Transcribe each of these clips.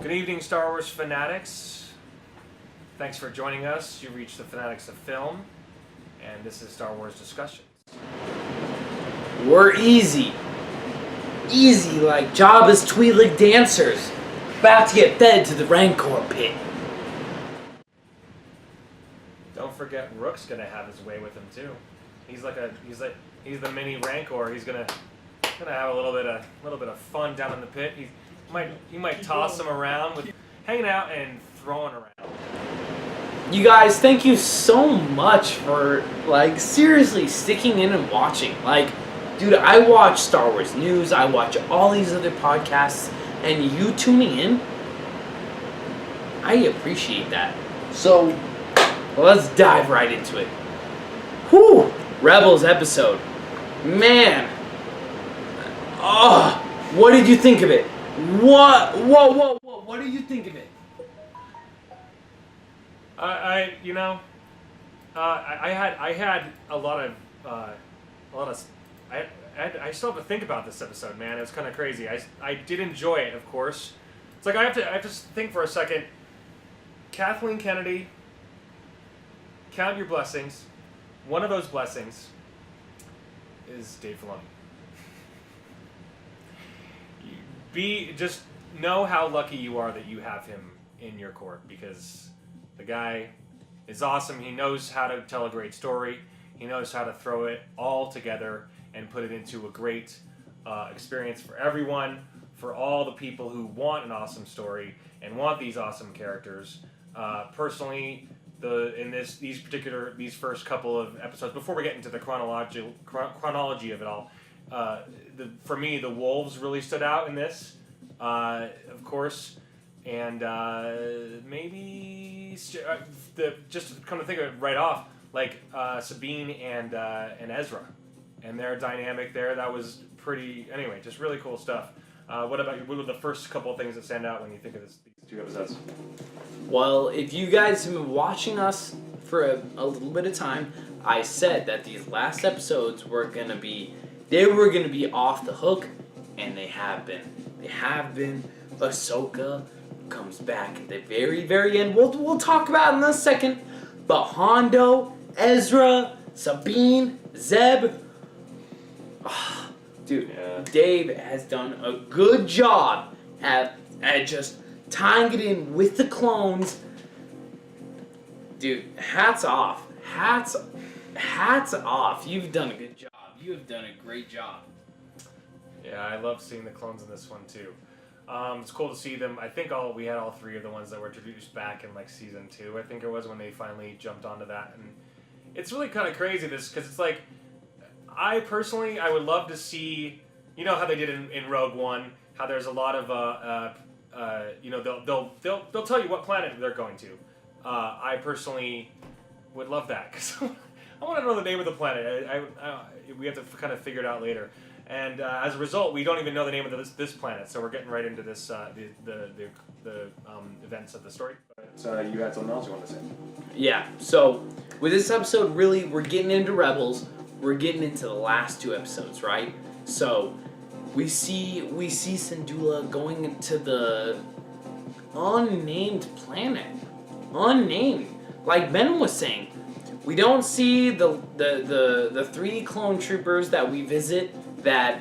Good evening, Star Wars fanatics. Thanks for joining us. You reached the Fanatics of Film, and this is Star Wars Discussions. We're easy. Easy like Jabba's Twi'lek dancers. About to get fed to the Rancor pit. Don't forget, Rook's gonna have his way with him too. He's the mini Rancor. He's gonna have a little bit of fun down in the pit. He might toss him around with hanging out and throwing around. You guys, thank you so much for seriously sticking in and watching. Dude, I watch Star Wars News, I watch all these other podcasts, and you tuning in, I appreciate that. So, let's dive right into it. Whew! Rebels episode. Man. Oh, what did you think of it? What did you think of it? I still have to think about this episode, man. It was kind of crazy. I did enjoy it, of course. It's like I have to think for a second. Kathleen Kennedy, count your blessings. One of those blessings is Dave Filoni. Just know how lucky you are that you have him in your court, because the guy is awesome. He knows how to tell a great story. He knows how to throw it all together and put it into a great experience for everyone, for all the people who want an awesome story and want these awesome characters. Personally, these first couple of episodes, before we get into the chronology of it all, for me, the wolves really stood out in this, of course, and maybe just to come to think of it right off, Sabine and Ezra, and their dynamic there. That was pretty. Anyway, just really cool stuff. What about you? What were the first couple of things that stand out when you think of these two episodes? Well, if you guys have been watching us for a little bit of time, I said that these last episodes were gonna be off the hook, and they have been. They have been. Ahsoka comes back at the very, very end. We'll talk about it in a second. But Hondo, Ezra, Sabine, Zeb. Oh, dude, yeah. Dave has done a good job at just tying it in with the clones. Dude, hats off. Hats off. You've done a good job. You have done a great job. Yeah, I love seeing the clones in this one too. It's cool to see them. I think we had all three of the ones that were introduced back in season 2. I think it was when they finally jumped onto that, and it's really kind of crazy because it's I would love to see, how they did in Rogue One, how there's a lot of they'll tell you what planet they're going to. I personally would love that, because I want to know the name of the planet. We have to kind of figure it out later. And as a result, we don't even know the name of this planet, so we're getting right into this the events of the story. But you had something else you wanted to say? Yeah. So with this episode, really, we're getting into Rebels. We're getting into the last 2 episodes, right? So we see Syndulla going into the unnamed planet. Unnamed, like Ben was saying. We don't see the 3 clone troopers that we visit. That,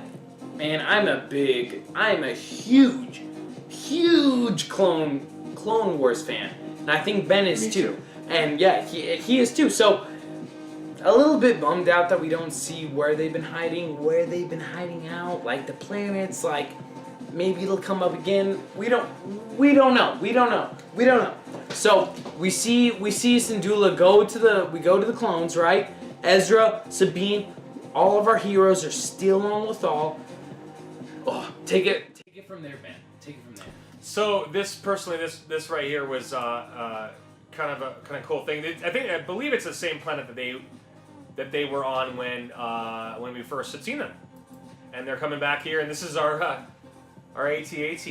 man, I'm a huge Clone Wars fan, and I think Ben is too. And yeah, he is too. So a little bit bummed out that we don't see where they've been hiding out, the planets. Maybe it'll come up again. We don't know. So we see Syndulla go to the clones, right? Ezra, Sabine. All of our heroes are still on Lothal. Oh, take it from there, Ben. Take it from there. So this right here was kind of a cool thing. I believe it's the same planet that they were on when we first had seen them, and they're coming back here. And this is our AT-AT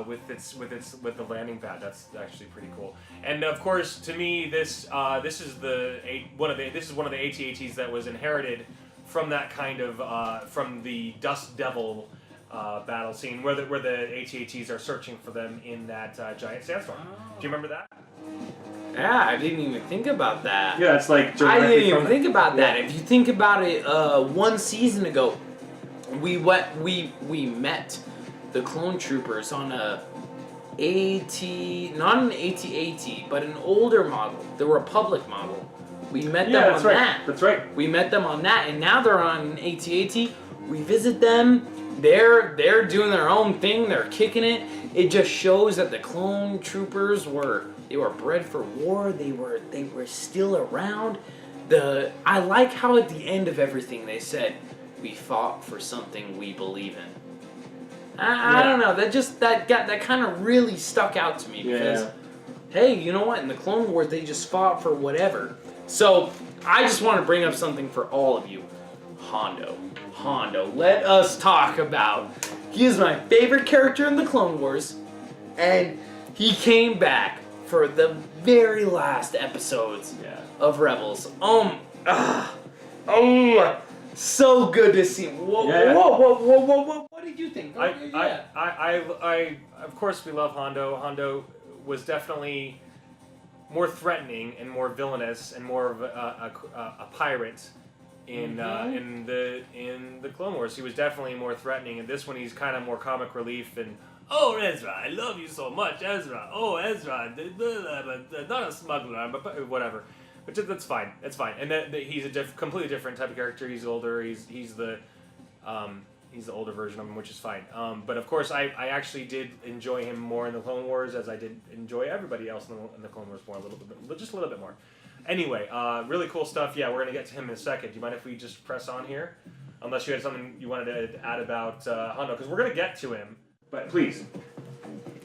with the landing pad. That's actually pretty cool. And of course, to me, this is one of the AT-ATs that was inherited from that kind of from the Dust Devil battle scene where the AT-ATs are searching for them in that giant sandstorm. Do you remember that? Yeah, I didn't even think about that. Yeah, it's like I didn't even think about that. If you think about it, one season ago, we met the clone troopers on a not an AT-AT, but an older model, the Republic model. We met them on that. That's right. We met them on that, and now they're on an AT-AT. We visit them. They're doing their own thing. They're kicking it. It just shows that the clone troopers were bred for war. They were still around. I like how at the end of everything they said, "We fought for something we believe in." I don't know. That kind of really stuck out to me because, hey, you know what? In the Clone Wars, they just fought for whatever. So I just want to bring up something for all of you, Hondo. Let us talk about. He is my favorite character in the Clone Wars, and he came back for the very last episodes of Rebels. So good to see him. Whoa. What did you think? I of course we love Hondo. Hondo was definitely more threatening and more villainous and more of a pirate in the Clone Wars. He was definitely more threatening. In this one, he's kind of more comic relief and. Oh, Ezra, I love you so much, Ezra. Oh, Ezra, not a smuggler, but whatever. But that's fine. That's fine. And he's a completely different type of character. He's older. He's the older version of him, which is fine. But of course, I actually did enjoy him more in the Clone Wars, as I did enjoy everybody else in the Clone Wars more just a little bit more. Anyway, really cool stuff. Yeah, we're gonna get to him in a second. Do you mind if we just press on here? Unless you had something you wanted to add about Hondo, because we're gonna get to him. But please.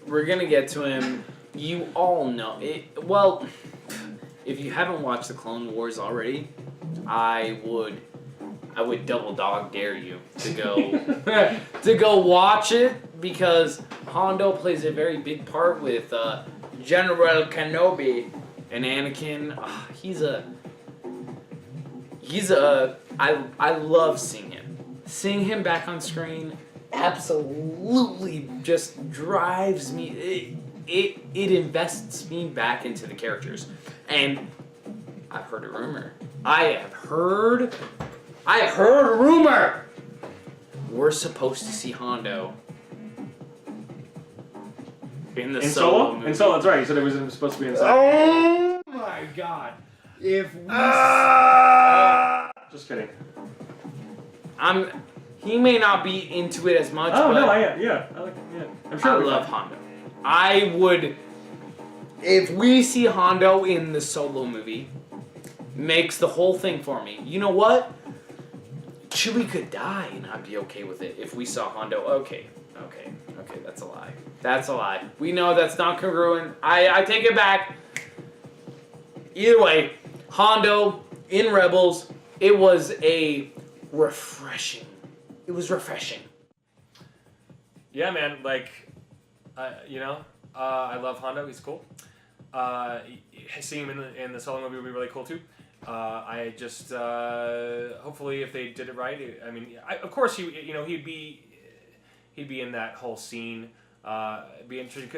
We're gonna get to him. You all know it. Well, if you haven't watched the Clone Wars already, I would double dog dare you to go watch it, because Hondo plays a very big part with General Kenobi and Anakin. I love seeing him back on screen. Absolutely just drives me. It invests me back into the characters. And I've heard a rumor. I have heard a rumor. We're supposed to see Hondo in the Solo movie. In Solo, that's right. You said it was supposed to be inside. Oh my god! If we just kidding. He may not be into it as much. Oh but no, I like it. Yeah, I'm sure. I love Hondo. I would, if we see Hondo in the Solo movie, makes the whole thing for me. You know what? Chewie could die, and I'd be okay with it if we saw Hondo. Okay, that's a lie. We know that's not congruent. I take it back. Either way, Hondo in Rebels, it was refreshing. Yeah, man. Like, I love Hondo. He's cool. Seeing him in the Solo movie would be really cool too. I just hopefully if they did it right. I mean, of course he'd be in that whole scene. Be interesting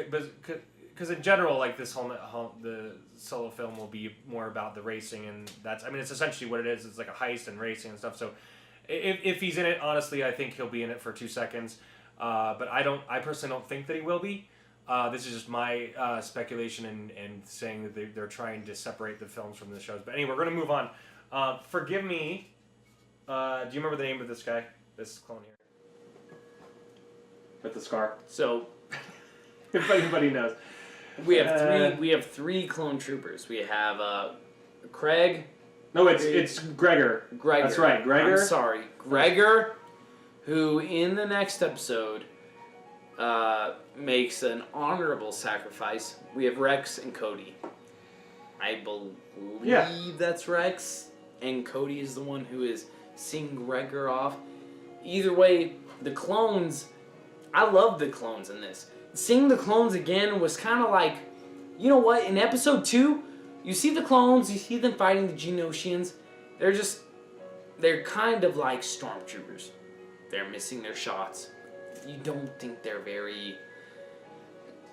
because in general, like this the Solo film will be more about the racing, and it's essentially what it is. It's like a heist and racing and stuff. So if he's in it, honestly, I think he'll be in it for 2 seconds. But I personally don't think that he will be. This is just my speculation and saying that they're trying to separate the films from the shows. But anyway, we're going to move on. Forgive me. Do you remember the name of this guy? This clone here? With the scar. So, if anybody knows. We have three clone troopers. We have Craig. No, it's Gregor. That's right, Gregor. I'm sorry. Gregor, who in the next episode makes an honorable sacrifice. We have Rex and Cody. I believe that's Rex, and Cody is the one who is seeing Gregor off. Either way, the clones, I love the clones in this. Seeing the clones again was kind of like, you know what, in episode 2, you see the clones, you see them fighting the Geonosians, they're kind of like stormtroopers. They're missing their shots. don't think they're very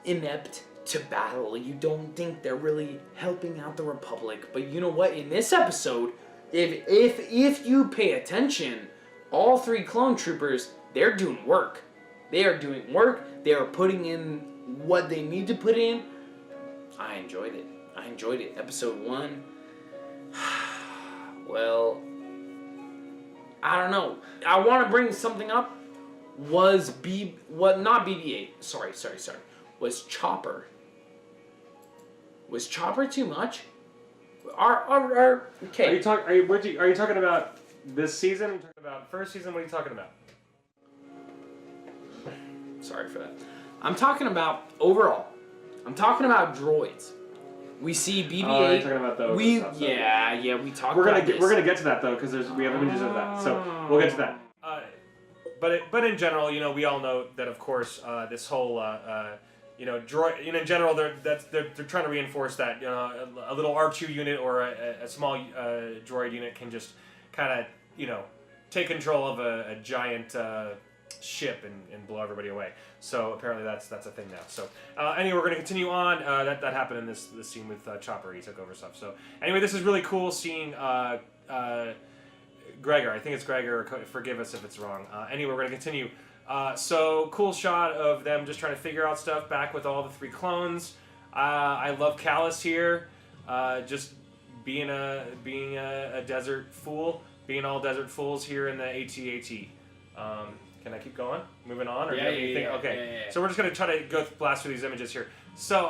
inept to battle. You don't think they're really helping out the Republic. But you know what? In this episode, if you pay attention, all 3 clone troopers, they're doing work. They are doing work. They are putting in what they need to put in. I enjoyed it. Episode 1. Well, I don't know. I want to bring something up. Not BB-8. Sorry. Was Chopper. Was Chopper too much? Okay. Are you talking about this season? Are you talking about first season? What are you talking about? Sorry for that. I'm talking about overall. I'm talking about droids. We see BB-8. Oh, you're talking about those. We talked We're about this. gonna get to that though because we have images of that, so we'll get to that. But in general, we all know that of course this whole droid. In general, they're trying to reinforce that a little R2 unit or a small droid unit can just kind of take control of a giant ship and blow everybody away. So apparently that's a thing now. So anyway, we're going to continue on. That happened in this scene with Chopper. He took over stuff. So anyway, this is really cool seeing Gregor. I think it's Gregor. Forgive us if it's wrong. Anyway, we're going to continue. So cool shot of them just trying to figure out stuff back with all the 3 clones. I love Callus here, just being a desert fool, being all desert fools here in the AT-AT. Can I keep going? Moving on? Or Yeah. Okay. So we're just gonna try to go blast through these images here. So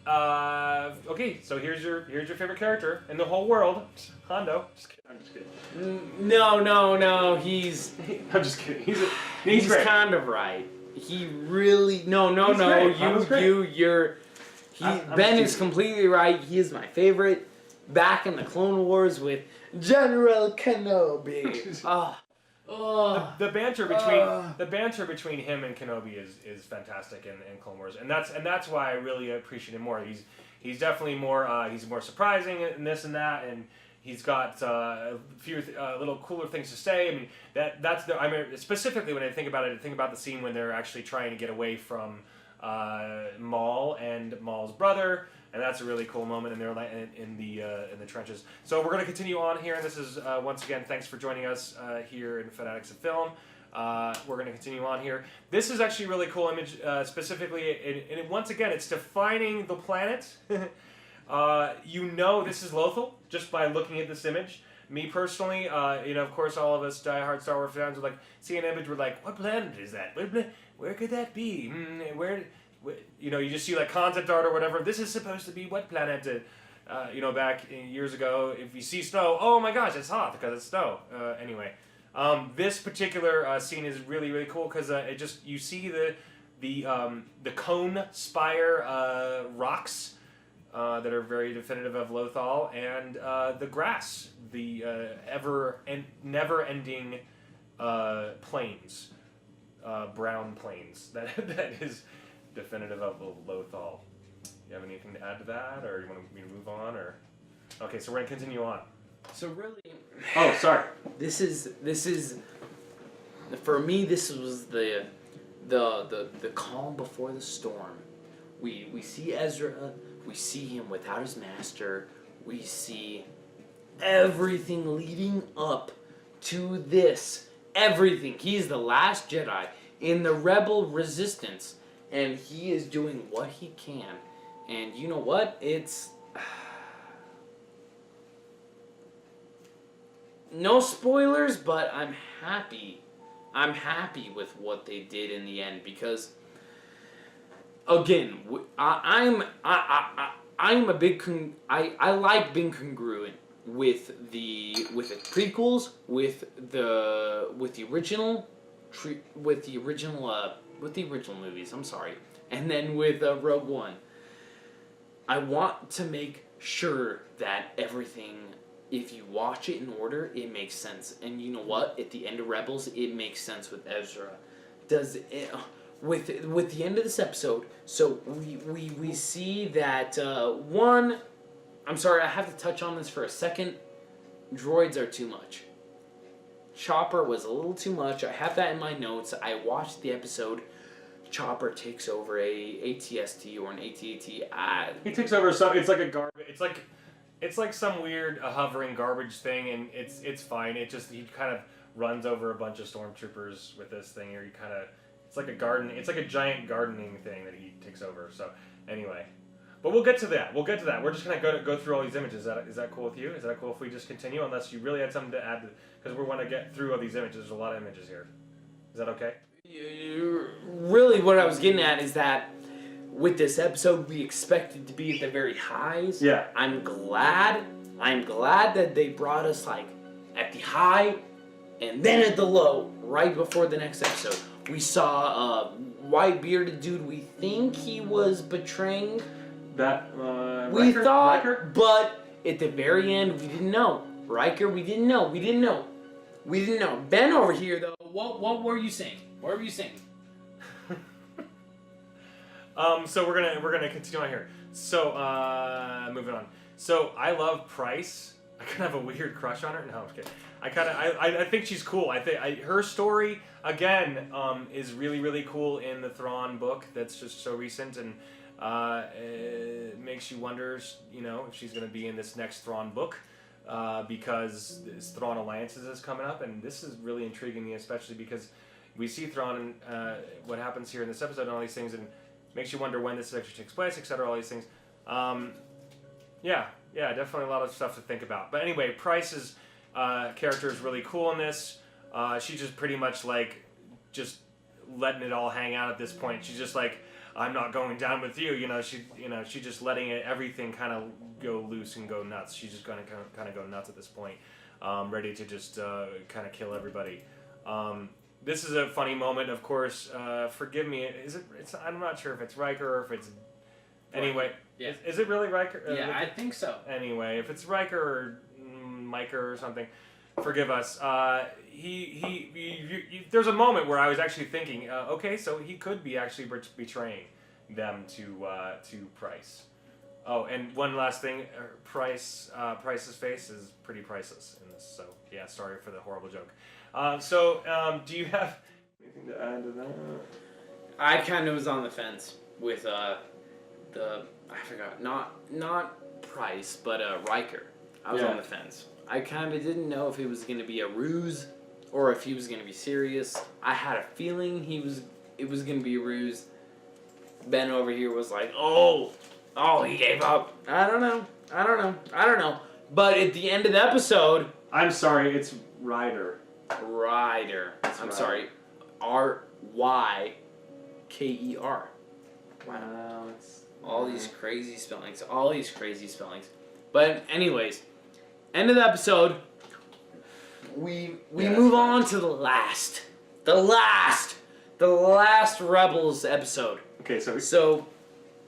okay. So here's your favorite character in the whole world, Hondo. I'm just kidding. No. He's. I'm just kidding. He's great. Kind of right. He really no. Great. Ben is completely right. He is my favorite. Back in the Clone Wars with General Kenobi. The banter between him and Kenobi is fantastic in Clone Wars, and that's why I really appreciate him more. He's definitely more he's more surprising in this and that, and he's got a few little cooler things to say. I mean specifically when I think about it, I think about the scene when they're actually trying to get away from Maul and Maul's brother. And that's a really cool moment in the trenches. So we're going to continue on here, and this is once again thanks for joining us here in Fanaddicts of Film. We're going to continue on here. This is actually a really cool image, specifically, and once again it's defining the planet. This is Lothal just by looking at this image. Me personally, of course, all of us diehard Star Wars fans are like, see an image, we're like, what planet is that? Where could that be? You just see like concept art or whatever. This is supposed to be what planet? Back years ago, if you see snow, oh my gosh, it's hot because it's snow. Anyway, this particular scene is really really cool because you see the cone spire rocks that are very definitive of Lothal, and the grass, the never-ending plains, brown plains that is definitive of Lothal. You have anything to add to that, or you want me to move on, or? Okay, so we're gonna continue on. So really, oh, sorry. This is for me. This was the calm before the storm. We see Ezra. We see him without his master. We see everything leading up to this. Everything. He's the last Jedi in the Rebel Resistance. And he is doing what he can. And you know what? It's... no spoilers, but I'm happy. I'm happy with what they did in the end because, again, I'm a big I like being congruent with the prequels, with the original movies. I'm sorry, and then with Rogue One. I want to make sure that everything, if you watch it in order, it makes sense. And you know what? At the end of Rebels, it makes sense with Ezra. Does it, with the end of this episode? So we see that one. I'm sorry, I have to touch on this for a second. Droids are too much. Chopper was a little too much. I have that in my notes. I watched the episode. Chopper takes over a ATST or an AT-AT. He takes over some. It's like a garbage. It's like some weird hovering garbage thing, and it's fine. He kind of runs over a bunch of stormtroopers with this thing, or it's like a garden. It's like a giant gardening thing that he takes over. So anyway, but we'll get to that. We're just gonna go through all these images. Is that cool with you? Is that cool if we just continue? Unless you really had something to add, because we want to get through all these images. There's a lot of images here. Is that okay? Really, what I was getting at is that with this episode, we expected to be at the very highs. Yeah. I'm glad that they brought us like at the high and then at the low right before the next episode. We saw a white bearded dude. We think he was betraying. That we Riker? thought, Riker? but at the very end, we didn't know. Riker, we didn't know. Ben over here, though. What were you saying? What were you saying? So we're gonna continue on here. So moving on. So I love Price. I kind of have a weird crush on her. No, I'm just kidding. I think she's cool. I think her story again is really really cool in the Thrawn book. That's just so recent, and it makes you wonder, if she's gonna be in this next Thrawn book. Because this Thrawn Alliances is coming up, and this is really intriguing me, especially because we see Thrawn and what happens here in this episode and all these things, and makes you wonder when this actually takes place, etc. All these things. Yeah, definitely a lot of stuff to think about. But anyway, Price's character is really cool in this. She's just pretty much just letting it all hang out at this point. She's just like, I'm not going down with you. She's just letting everything kind of go loose and go nuts. She's just gonna kind of go nuts at this point, ready to just kind of kill everybody. This is a funny moment, of course. Forgive me. I'm not sure if it's Riker or if it's. Anyway, yeah. Is it really Riker? Yeah, I think so. Anyway, if it's Riker or Miker or something, forgive us. There's a moment where I was actually thinking, okay, so he could be actually betraying them to Price. Oh, and one last thing, Price's face is pretty priceless in this. So yeah, sorry for the horrible joke. Do you have anything to add to that? I kind of was on the fence with I forgot, not Price, but Riker. I was on the fence. I kind of didn't know if it was going to be a ruse or if he was going to be serious. I had a feeling it was going to be a ruse. Ben over here was like, oh, he gave up. I don't know. But at the end of the episode, I'm sorry, it's Ryder. I'm sorry. Ryker. Wow. All these crazy spellings. But anyways, end of the episode. We move on to the last Rebels episode. Okay, so we're still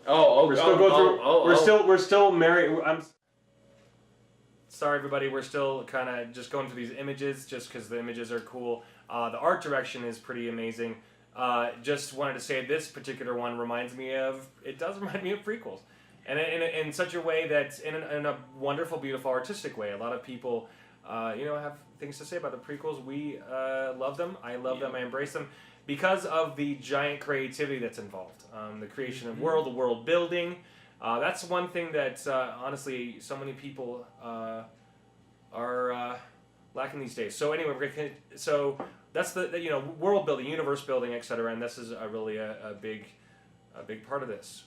going through. We're still married. I'm sorry, everybody. We're still kind of just going through these images, just because the images are cool. The art direction is pretty amazing. Just wanted to say this particular one reminds me of prequels, and in such a way that's in a wonderful, beautiful, artistic way. A lot of people, have things to say about the prequels. We love them. I love them. I embrace them because of the giant creativity that's involved. The creation of world, the world building. That's one thing that honestly, so many people are lacking these days. So anyway, that's the world building, universe building, etc. And this is really a big part of this.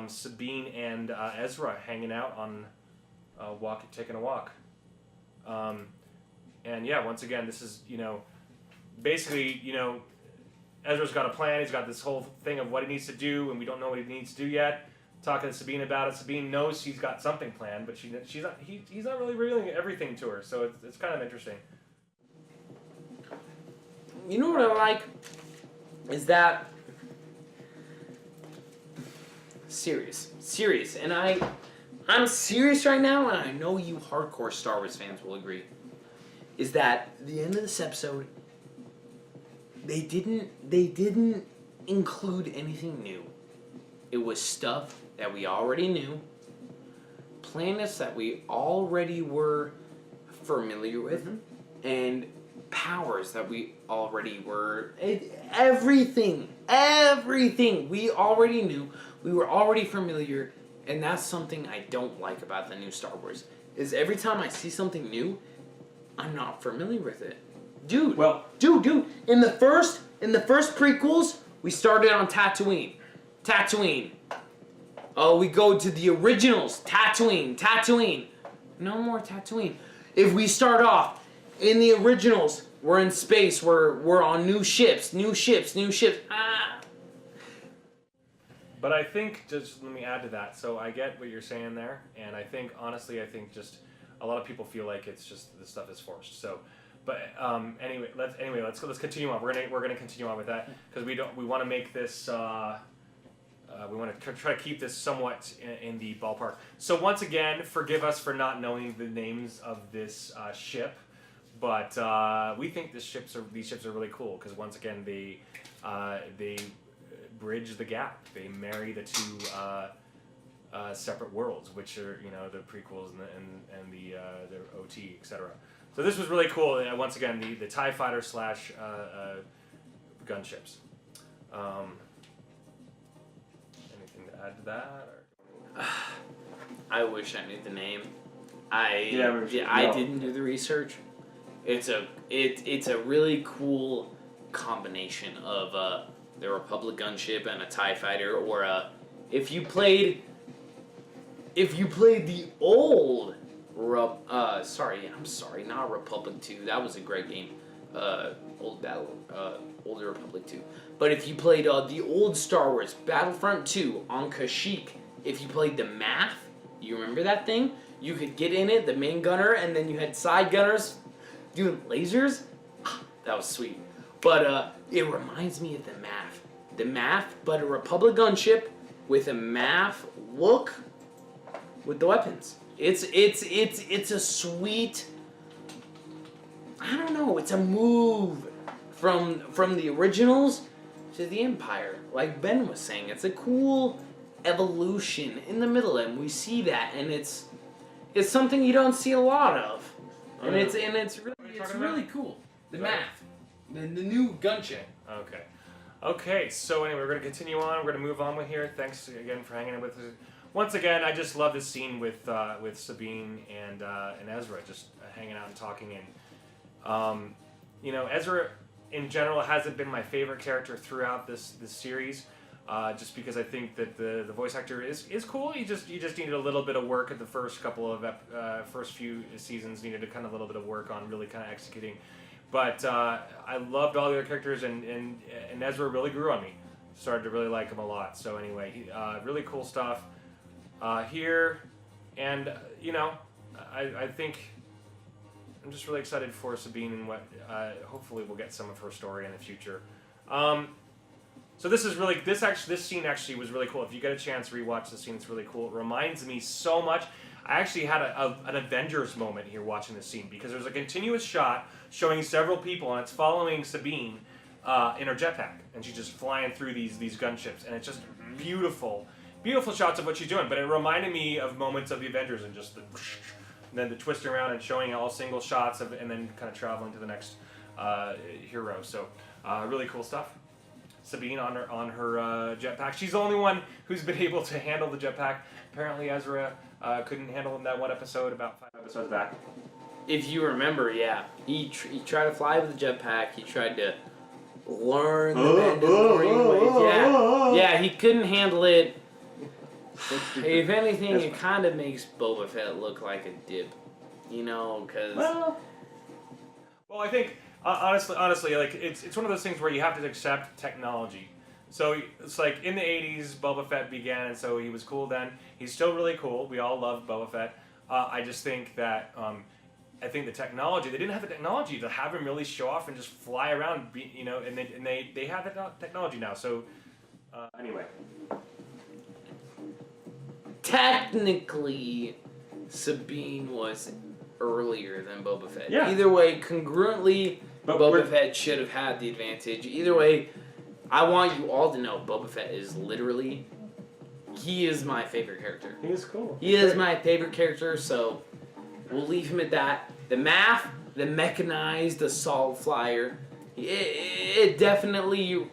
Sabine and Ezra hanging out on taking a walk. And yeah, once again, this is basically Ezra's got a plan. He's got this whole thing of what he needs to do, and we don't know what he needs to do yet. Talking to Sabine about it. Sabine knows he's got something planned, but he's not really revealing everything to her. So it's kind of interesting. You know what I like is that serious, and I'm serious right now, and I know you hardcore Star Wars fans will agree. Is that the end of this episode? They didn't include anything new. It was stuff that we already knew, planets that we already were familiar with, and powers that we already were. Everything we already knew. We were already familiar, and that's something I don't like about the new Star Wars. Is every time I see something new, I'm not familiar with it. Dude. In the first prequels, we started on Tatooine. Oh, we go to the originals. Tatooine. No more Tatooine. If we start off in the originals, we're in space. We're on new ships. Ah. But I think, just let me add to that. So I get what you're saying there, and I think honestly, just a lot of people feel like it's just this stuff is forced. So, but anyway, let's continue on. We're gonna continue on with that because we want to make this. We want to try to keep this somewhat in the ballpark. So once again, forgive us for not knowing the names of this ship, but we think these ships are really cool because once again they bridge the gap. They marry the two separate worlds, which are the prequels and the OT, etc. So this was really cool. Once again, the TIE fighter / gunships. Anything to add to that? Or? I wish I knew the name. I didn't do the research. It's a really cool combination of the Republic gunship and a TIE fighter, or if you played the old not Republic 2. That was a great game. Older Republic 2. But if you played the old Star Wars Battlefront 2 on Kashyyyk, if you played the math, you remember that thing? You could get in it, the main gunner, and then you had side gunners doing lasers. That was sweet. But it reminds me of the math. The math, but a Republic gunship with a math look with the weapons. It's a sweet. I don't know. It's a move from the originals to the Empire. Like Ben was saying, it's a cool evolution in the middle, and we see that, and it's something you don't see a lot of, and it's really cool. The math, the new gunship. Okay. So anyway, we're gonna continue on. We're gonna move on with here. Thanks again for hanging with us. Once again, I just love this scene with Sabine and Ezra just hanging out and talking. And Ezra in general hasn't been my favorite character throughout this series, just because I think that the voice actor is cool. He just needed a little bit of work at the first couple of first few seasons. Needed a kind of little bit of work on really kind of executing. But I loved all the other characters, and Ezra really grew on me. Started to really like him a lot. So anyway, really cool stuff here, and I think I'm just really excited for Sabine and what hopefully we'll get some of her story in the future. So this scene actually was really cool. If you get a chance, rewatch the scene. It's really cool. It reminds me so much. I actually had an Avengers moment here watching this scene because there's a continuous shot showing several people, and it's following Sabine in her jetpack, and she's just flying through these gunships, and it's just beautiful shots of what she's doing. But it reminded me of moments of the Avengers and just and then the twisting around and showing all single shots of, and then kind of traveling to the next hero. So really cool stuff. Sabine on her jetpack. She's the only one who's been able to handle the jetpack. Apparently Ezra couldn't handle in that one episode about 5 episodes back. If you remember, yeah, he tried to fly with the jetpack. He tried to learn the mandatory ways. Yeah, he couldn't handle it. If anything, it kind of makes Boba Fett look like a dip, because. Well, I think honestly, like it's one of those things where you have to accept technology. So it's like in the '80s, Boba Fett began, and so he was cool then. He's still really cool. We all love Boba Fett. I just think that I think the technology, they didn't have the technology to have him really show off and just fly around, and they have that technology now. So anyway. Technically, Sabine was earlier than Boba Fett. Yeah. Either way, congruently, Boba Fett should have had the advantage. Either way, I want you all to know Boba Fett is literally, he is my favorite character. He is cool. He is my favorite character, so we'll leave him at that. The math, the mechanized assault flyer. It definitely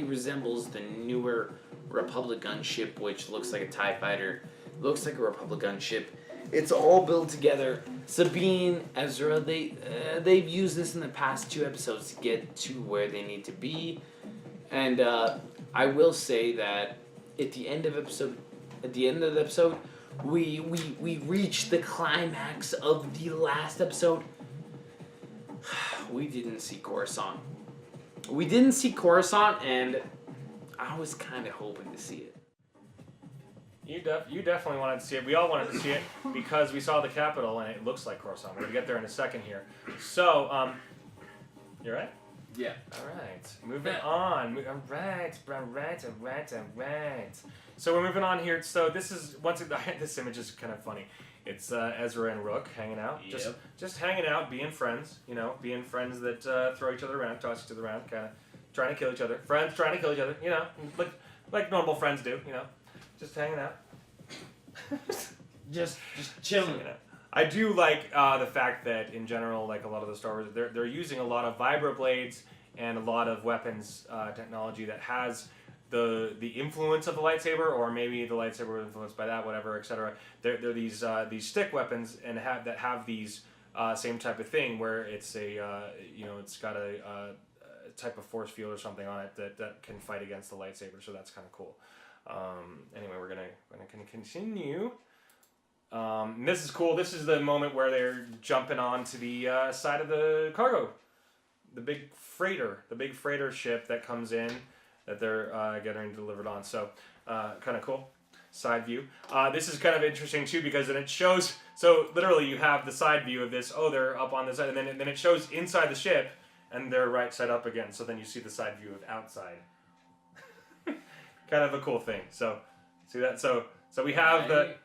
resembles the newer Republic gunship, which looks like a TIE fighter, looks like a Republic gunship. It's all built together. Sabine, Ezra, they've used this in the past 2 episodes to get to where they need to be, and I will say that at the end of the episode, we reached the climax of the last episode. We didn't see Coruscant. And I was kind of hoping to see it. You definitely wanted to see it. We all wanted to see it because we saw the capital and it looks like Coruscant. We're gonna get there in a second here. So, you right? Yeah. All right. Moving on. All right. So we're moving on here. So this is this image is kind of funny. It's Ezra and Rook hanging out, just hanging out, being friends. You know, being friends that throw each other around, toss each other around, kind of trying to kill each other. Friends trying to kill each other. You know, like normal friends do. You know, just hanging out. just chilling. You know. I do like the fact that in general, like a lot of the Star Wars, they're using a lot of vibroblades and a lot of weapons technology that has the influence of the lightsaber, or maybe the lightsaber was influenced by that, whatever, etc. They're these stick weapons and have these same type of thing where it's it's got a type of force field or something on it that can fight against the lightsaber. So that's kind of cool. Anyway, we're gonna continue. This is cool. This is the moment where they're jumping onto the side of the cargo, the big freighter ship that comes in that they're getting delivered on. So, kind of cool. Side view. This is kind of interesting too because then it shows. So literally, you have the side view of this. Oh, they're up on the side, and then it shows inside the ship, and they're right side up again. So then you see the side view of outside. Kind of a cool thing. So, see that? So we have the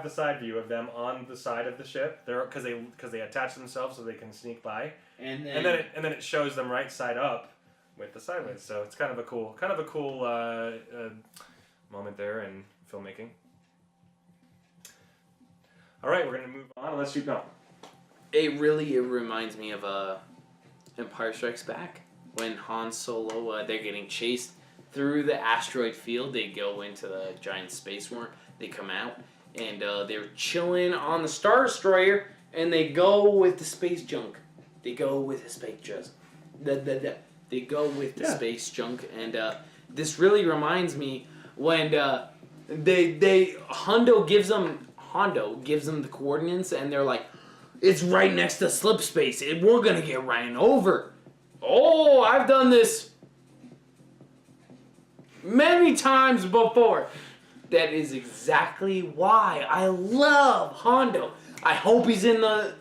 side view of them on the side of the ship. They're because they attach themselves so they can sneak by, and then it shows them right side up with the sideways. So it's kind of a cool moment there in filmmaking. All right, we're gonna move on. Unless you know, it reminds me of Empire Strikes Back when Han Solo they're getting chased through the asteroid field. They go into the giant space worm. They come out and they're chilling on the Star Destroyer, and they go with the space junk. They go with the space junk. They go with the space junk, and this really reminds me when Hondo gives them the coordinates, and they're like, it's right next to slip space. We're gonna get ran over. Oh, I've done this many times before. That is exactly why I love Hondo. I hope he's in the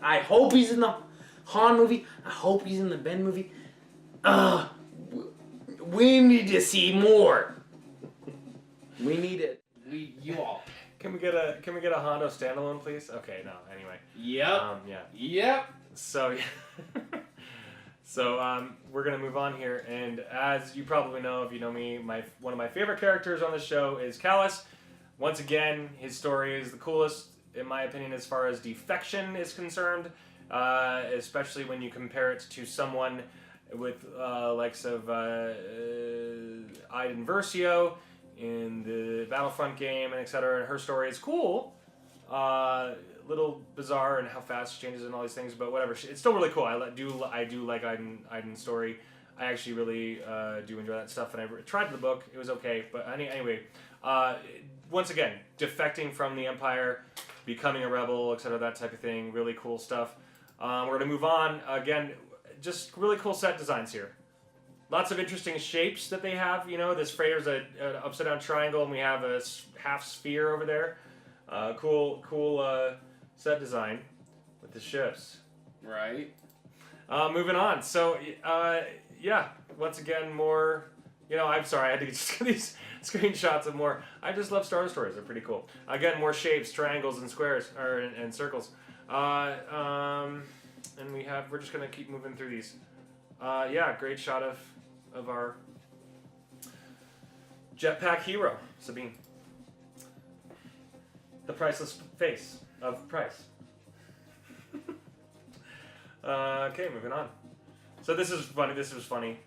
Han movie. I hope he's in the Ben movie. We need to see more. We need it. You all. Can we get a Hondo standalone, please? Okay, no. Anyway. Yep. Yeah. Yep. So, we're gonna move on here, and as you probably know, if you know me, one of my favorite characters on the show is Callus. Once again, his story is the coolest, in my opinion, as far as defection is concerned, especially when you compare it to someone with likes of Iden Versio in the Battlefront game, and etc. And her story is cool. Little bizarre and how fast she changes and all these things, but whatever. It's still really cool. I do like Iden's story. I actually really do enjoy that stuff, and I tried the book. It was okay, but anyway, once again, defecting from the Empire, becoming a rebel, etc., that type of thing. Really cool stuff. We're gonna move on again. Just really cool set designs here. Lots of interesting shapes that they have. You know, this freighter's an upside down triangle, and we have a half sphere over there. Cool set design with the ships. Right. Moving on. So, once again, more. You know, I'm sorry, I had to just get these screenshots of more. I just love Star Stories. They're pretty cool. Again, more shapes, triangles, and squares, and circles. And we're just gonna keep moving through these. Great shot of our jetpack hero, Sabine. The priceless face of Price. Okay, moving on. So this is funny. This was funny.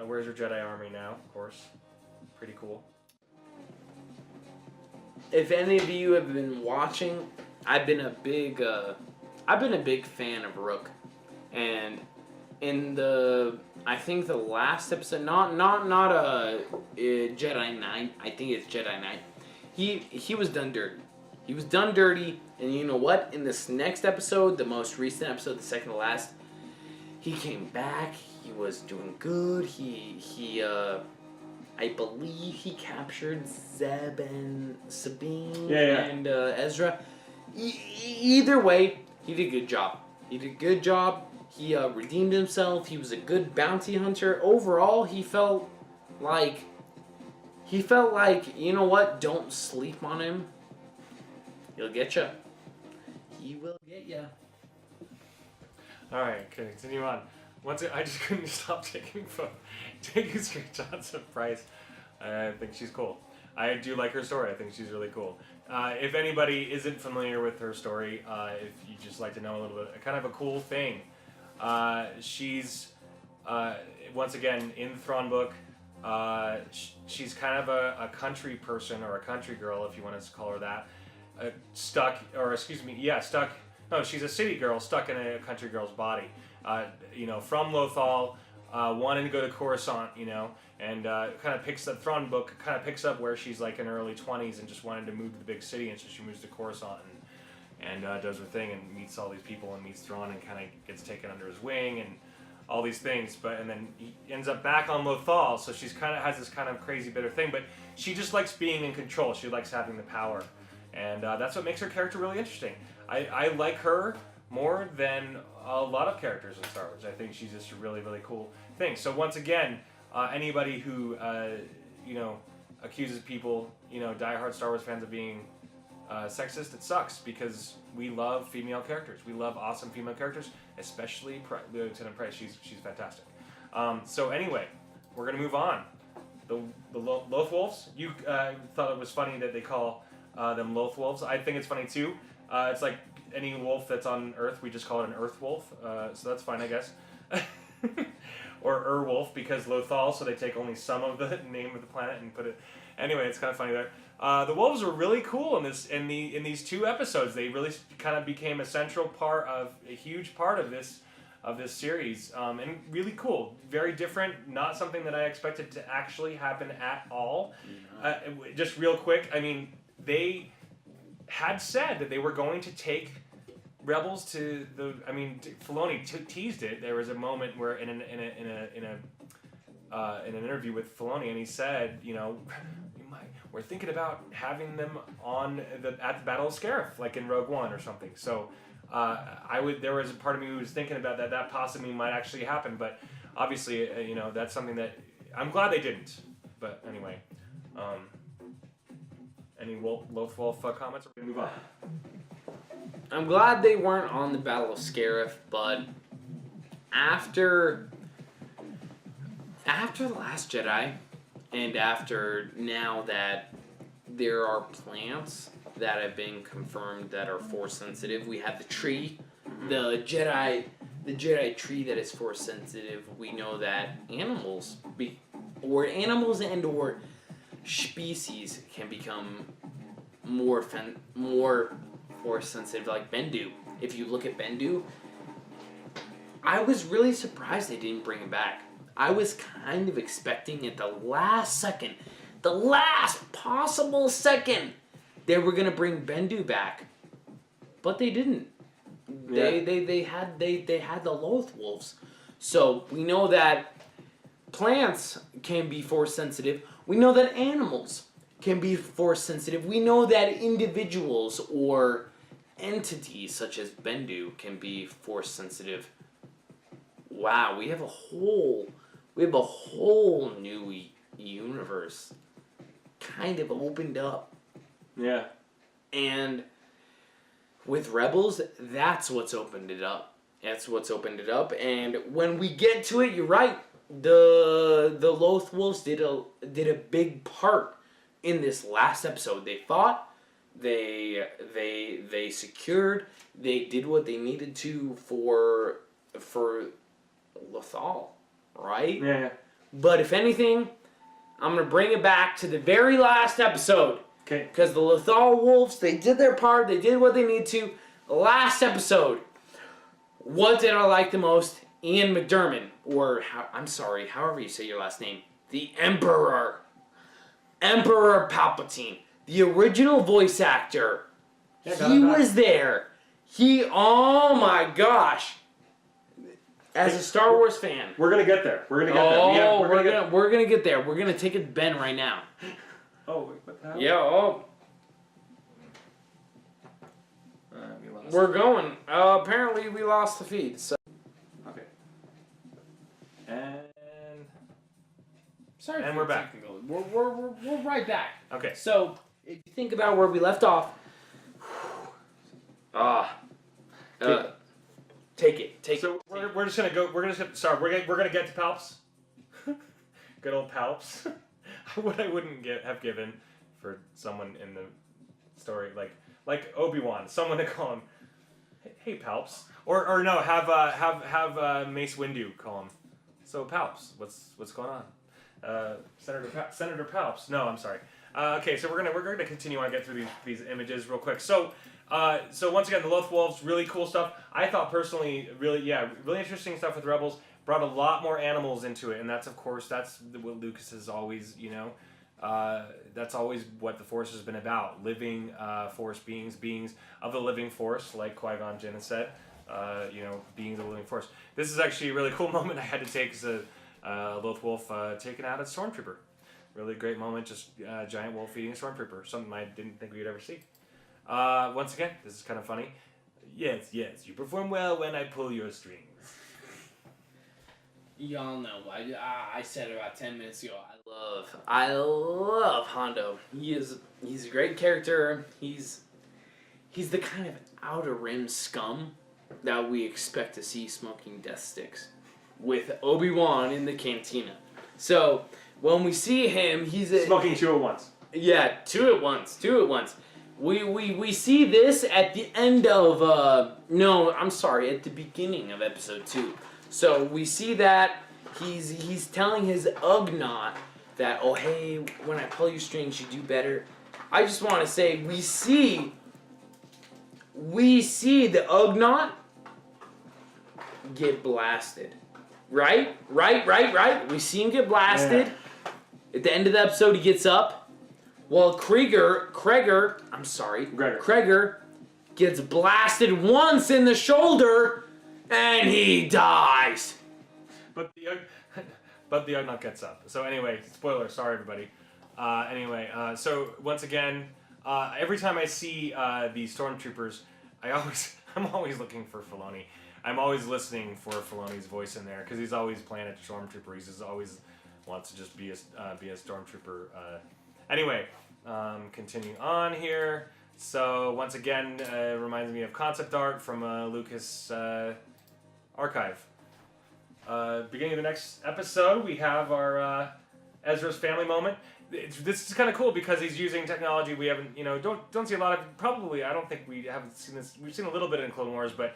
Where's your Jedi army now? Of course. Pretty cool. If any of you have been watching, I've been a big fan of Rook, and in I think the last episode, not Jedi Knight. I think it's Jedi Knight. He was done dirty. He was done dirty, and you know what? In this next episode, the most recent episode, the second to last, he came back. He was doing good. I believe he captured Zeb and Sabine and Ezra. Either way, he did a good job. He redeemed himself. He was a good bounty hunter. Overall, he felt like, you know what? Don't sleep on him. He'll get you. He will get you. All right, okay, continue on. I just couldn't stop taking screenshots of Price. I think she's cool. I do like her story. I think she's really cool. If anybody isn't familiar with her story, if you just like to know a little bit, kind of a cool thing. She's once again in the Thrawn book. She's kind of a country person or a country girl, if you want to call her that. Stuck. No, she's a city girl stuck in a country girl's body. From Lothal, wanting to go to Coruscant, and kind of picks up Thrawn book, kind of picks up where she's like in her early 20s and just wanted to move to the big city, and so she moves to Coruscant and does her thing and meets all these people and meets Thrawn and kind of gets taken under his wing and all these things. And then he ends up back on Lothal, so she's kind of has this kind of crazy bitter thing, but she just likes being in control. She likes having the power, and that's what makes her character really interesting. I like her more than a lot of characters in Star Wars. I think she's just a really, really cool thing. So once again, anybody who accuses people, diehard Star Wars fans of being sexist, it sucks, because we love female characters. We love awesome female characters, especially Lieutenant Price. She's fantastic. So anyway, we're gonna move on. The Loth Wolves. You thought it was funny that they call them Loth Wolves. I think it's funny too. It's like any wolf that's on Earth, we just call it an Earth Wolf. So that's fine, I guess. Or Wolf, because Lothal, so they take only some of the name of the planet and put it. Anyway, it's kind of funny there. The wolves were really cool in these 2 episodes. They really kind of became a huge part of this series, and really cool, very different. Not something that I expected to actually happen at all. Just real quick, I mean, they had said that they were going to take Rebels to the. I mean, Filoni teased it. There was a moment where in an interview with Filoni, and he said, we're thinking about having them at the Battle of Scarif, like in Rogue One or something. So there was a part of me who was thinking about that possibly might actually happen, but obviously, that's something that I'm glad they didn't. But anyway, any Loth Wolf comments? We're gonna move on. I'm glad they weren't on the Battle of Scarif, but after The Last Jedi, and after now that there are plants that have been confirmed that are Force sensitive, we have the tree, the Jedi tree that is Force sensitive. We know that animals and or species can become more Force sensitive, like Bendu. If you look at Bendu, I was really surprised they didn't bring him back. I was kind of expecting at the last second, the last possible second, they were gonna bring Bendu back, but they didn't. Yeah. They had the Loth Wolves, so we know that plants can be Force sensitive. We know that animals can be Force sensitive. We know that individuals or entities such as Bendu can be Force sensitive. Wow, we have a whole new universe kind of opened up. Yeah. And with Rebels, that's what's opened it up. And when we get to it, you're right. The Loth Wolves did a big part in this last episode. They fought, they secured, they did what they needed to for for Lothal, right? Yeah. But if anything, I'm going to bring it back to the very last episode. Okay. Because the Lothal Wolves, they did their part. They did what they need to. Last episode. What did I like the most? Ian McDermott. Or, however you say your last name. The Emperor. Emperor Palpatine. The original voice actor. Yeah, He was there. Oh my gosh. As a Star Wars fan. We're gonna get there. We're gonna get there. there. We're gonna get there. We're gonna take it to Ben right now. Oh, wait, what the hell? Yeah, We lost. we're going. Apparently we lost the feed. So Okay. And sorry. And for we're the back. technical- We're right back. okay. So if you think about where we left off, take it. So we're just gonna go. We're gonna get to Palps. Good old Palps. What I wouldn't have given for someone in the story like Obi-Wan, someone to call him, hey Palps, or no, have Mace Windu call him. So Palps, what's going on? Senator Palps. No, I'm sorry. Okay, so we're gonna continue on, get through these images real quick. So once again, the Loth Wolves, really cool stuff. I thought personally, really interesting stuff with Rebels. Brought a lot more animals into it, and that's what Lucas has always, that's always what the Force has been about. Living Force beings of the living Force, like Qui-Gon Jinn has said, beings of the living Force. This is actually a really cool moment I had to take as a Loth Wolf taking out a Stormtrooper. Really great moment, just a giant wolf eating a Stormtrooper, something I didn't think we'd ever see. Once again, this is kind of funny. Yes, you perform well when I pull your strings. Y'all know, I said it about 10 minutes ago. I love Hondo. He's a great character. He's the kind of outer rim scum that we expect to see smoking death sticks with Obi-Wan in the cantina. So when we see him, he's Smoking two at once. Yeah, two at once. We see this at the end of at the beginning of episode 2. So we see that he's telling his Ugnaught that, oh hey, when I pull your strings you do better. I just want to say we see the Ugnaught get blasted. Right? We see him get blasted. Yeah. At the end of the episode he gets up. Well, Kreger gets blasted once in the shoulder, and he dies. But the Ugnaught gets up. So anyway, spoiler. Sorry, everybody. So once again, every time I see these Stormtroopers, I'm always looking for Filoni. I'm always listening for Filoni's voice in there because he's always playing a Stormtrooper. He's just always wants to just be a Stormtrooper. Continuing on here. So once again, it reminds me of concept art from Lucas archive. Beginning of the next episode, we have our Ezra's family moment. This is kind of cool because he's using technology we haven't, don't see a lot of. Probably, I don't think we haven't seen this. We've seen a little bit in Clone Wars, but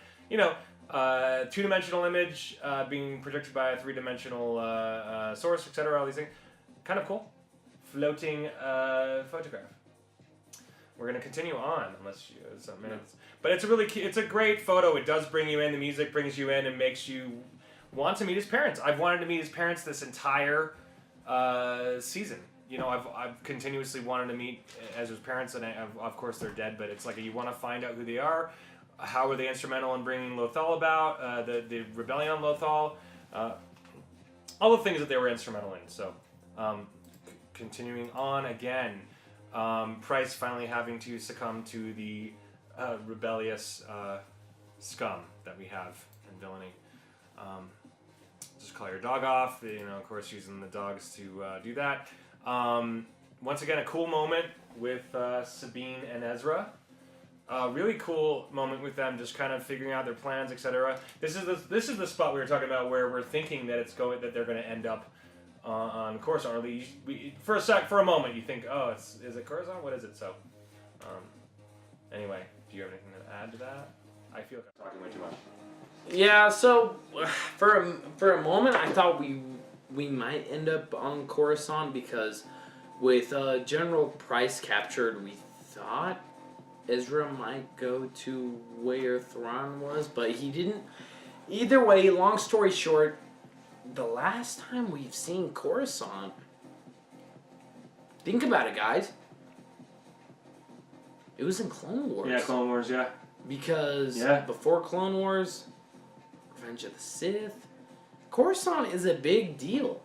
two-dimensional image being projected by a three-dimensional source, etc. All these things, kind of cool. Floating photograph. We're gonna continue on unless you some minutes. But it's a great photo. It does bring you in. The music brings you in and makes you want to meet his parents. I've wanted to meet his parents this entire season. I've continuously wanted to meet Ezra's parents, and of course they're dead. But it's like you want to find out who they are. How were they instrumental in bringing Lothal about? The rebellion on Lothal. All the things that they were instrumental in. So, continuing on again. Price finally having to succumb to the rebellious scum that we have in villainy. Just call your dog off. Of course, using the dogs to do that. Once again, a cool moment with Sabine and Ezra. Really cool moment with them, just kind of figuring out their plans, etc. This is the spot we were talking about where we're thinking that they're going to end up on Coruscant. For a moment, you think, oh, is it Coruscant? What is it? So, anyway, do you have anything to add to that? I feel like I'm talking way too much. Yeah, so for a moment I thought we might end up on Coruscant because with General Price captured, we thought Ezra might go to where Thrawn was, but he didn't. Either way, long story short, the last time we've seen Coruscant, think about it, guys. It was in Clone Wars. Yeah, Clone Wars, yeah. Because before Clone Wars, Revenge of the Sith, Coruscant is a big deal.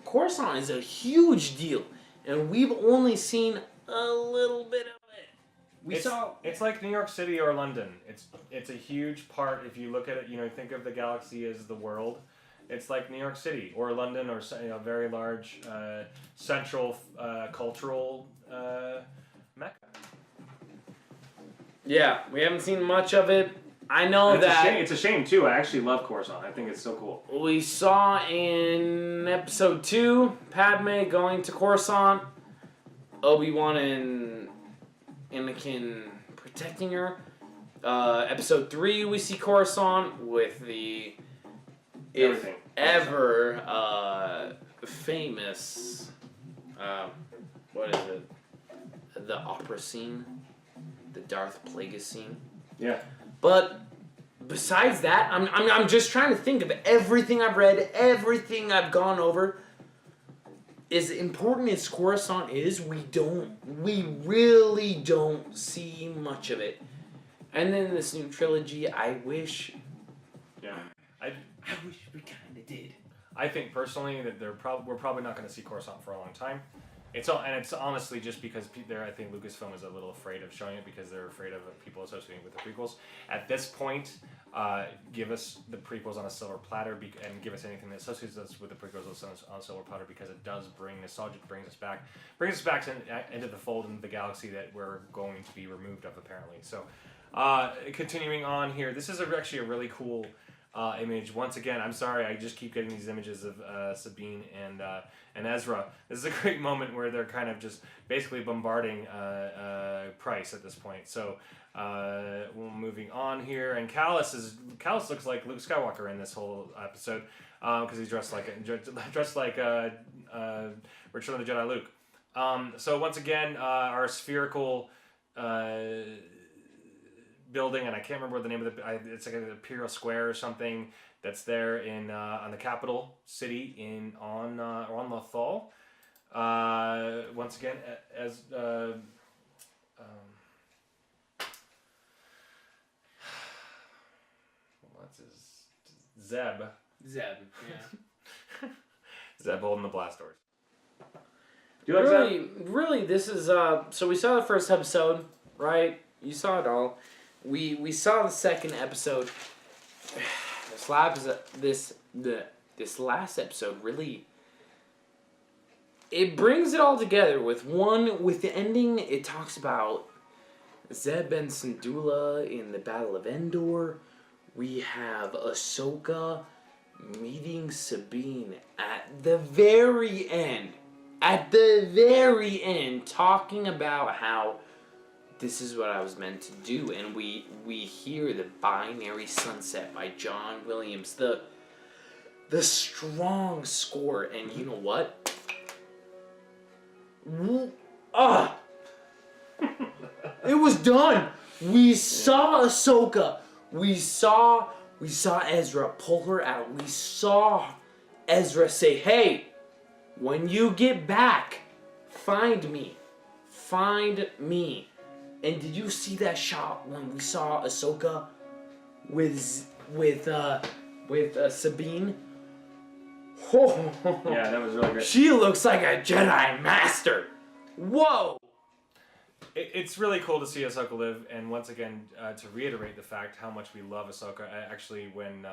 Coruscant is a huge deal. And we've only seen a little bit of it. It's like New York City or London. It's a huge part. If you look at it, think of the galaxy as the world. It's like New York City or London or very large central cultural mecca. Yeah, we haven't seen much of it. I know it's a shame too. I actually love Coruscant. I think it's so cool. We saw in episode 2 Padme going to Coruscant, Obi-Wan and Anakin protecting her. Episode 3 we see Coruscant with the famous what is it? The opera scene. The Darth Plagueis scene. Yeah. But besides that, I'm just trying to think of everything I've read, everything I've gone over. As important as Coruscant is, we really don't see much of it. And then this new trilogy, I wish. Yeah. I wish we kind of did. I think personally that we're probably not going to see Coruscant for a long time. It's honestly just because I think Lucasfilm is a little afraid of showing it because they're afraid of people associating with the prequels. At this point, give us the prequels on a silver platter and give us anything that associates us with the prequels on a silver platter because it does bring nostalgia, brings us back into the fold into the galaxy that we're going to be removed of apparently. So, continuing on here, this is actually a really cool image. Once again, I'm sorry, I just keep getting these images of Sabine and Ezra. This is a great moment where they're kind of just basically bombarding Price at this point. So, moving on here, and Callus looks like Luke Skywalker in this whole episode because he's dressed like Return of the Jedi Luke. So once again, our spherical building, and I can't remember what the name of it's like an Imperial Square or something that's there in on the capital city on Lothal. Once again, as what's his Zeb, yeah. Zeb holding the blast doors. Do you like really, this is so we saw the first episode, right? You saw it all. We saw the second episode. This last episode really, it brings it all together with the ending. It talks about Zeb and Syndulla in the Battle of Endor. We have Ahsoka meeting Sabine at the very end. Talking about how this is what I was meant to do, and we hear the Binary Sunset by John Williams, the strong score, and you know what? It was done. We saw Ahsoka. We saw Ezra pull her out. We saw Ezra say, "Hey, when you get back, find me. Find me." And did you see that shot when we saw Ahsoka with Sabine? Yeah, that was really great. She looks like a Jedi Master. Whoa! It's really cool to see Ahsoka live, and once again, to reiterate the fact how much we love Ahsoka. Actually, when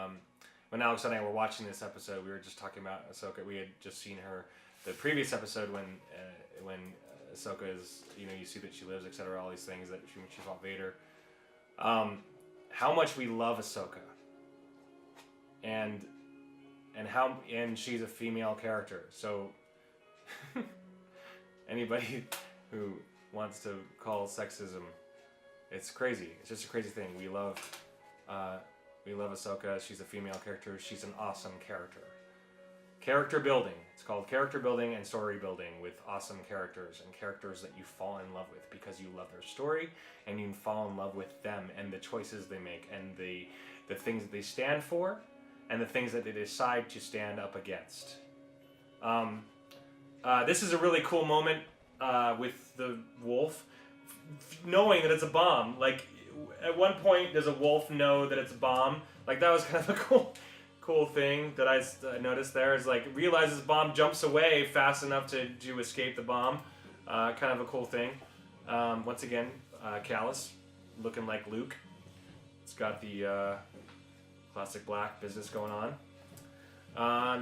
Alex and I were watching this episode, we were just talking about Ahsoka. We had just seen her the previous episode when Ahsoka is, you see that she lives, etc. All these things that she fought Vader. How much we love Ahsoka, and she's a female character. So anybody who wants to call sexism, it's crazy. It's just a crazy thing. We love We love Ahsoka. She's a female character. She's an awesome character. Character building. It's called character building and story building with awesome characters and characters that you fall in love with because you love their story and you fall in love with them and the choices they make and the things that they stand for and the things that they decide to stand up against. This is a really cool moment with the wolf, knowing that it's a bomb. Like, at one point, does a wolf know that it's a bomb? Like, that was kind of a cool thing that I noticed there. Is like, realizes bomb, jumps away fast enough to escape the bomb. Kind of a cool thing. Once again, Callus, looking like Luke. It's got the classic black business going on.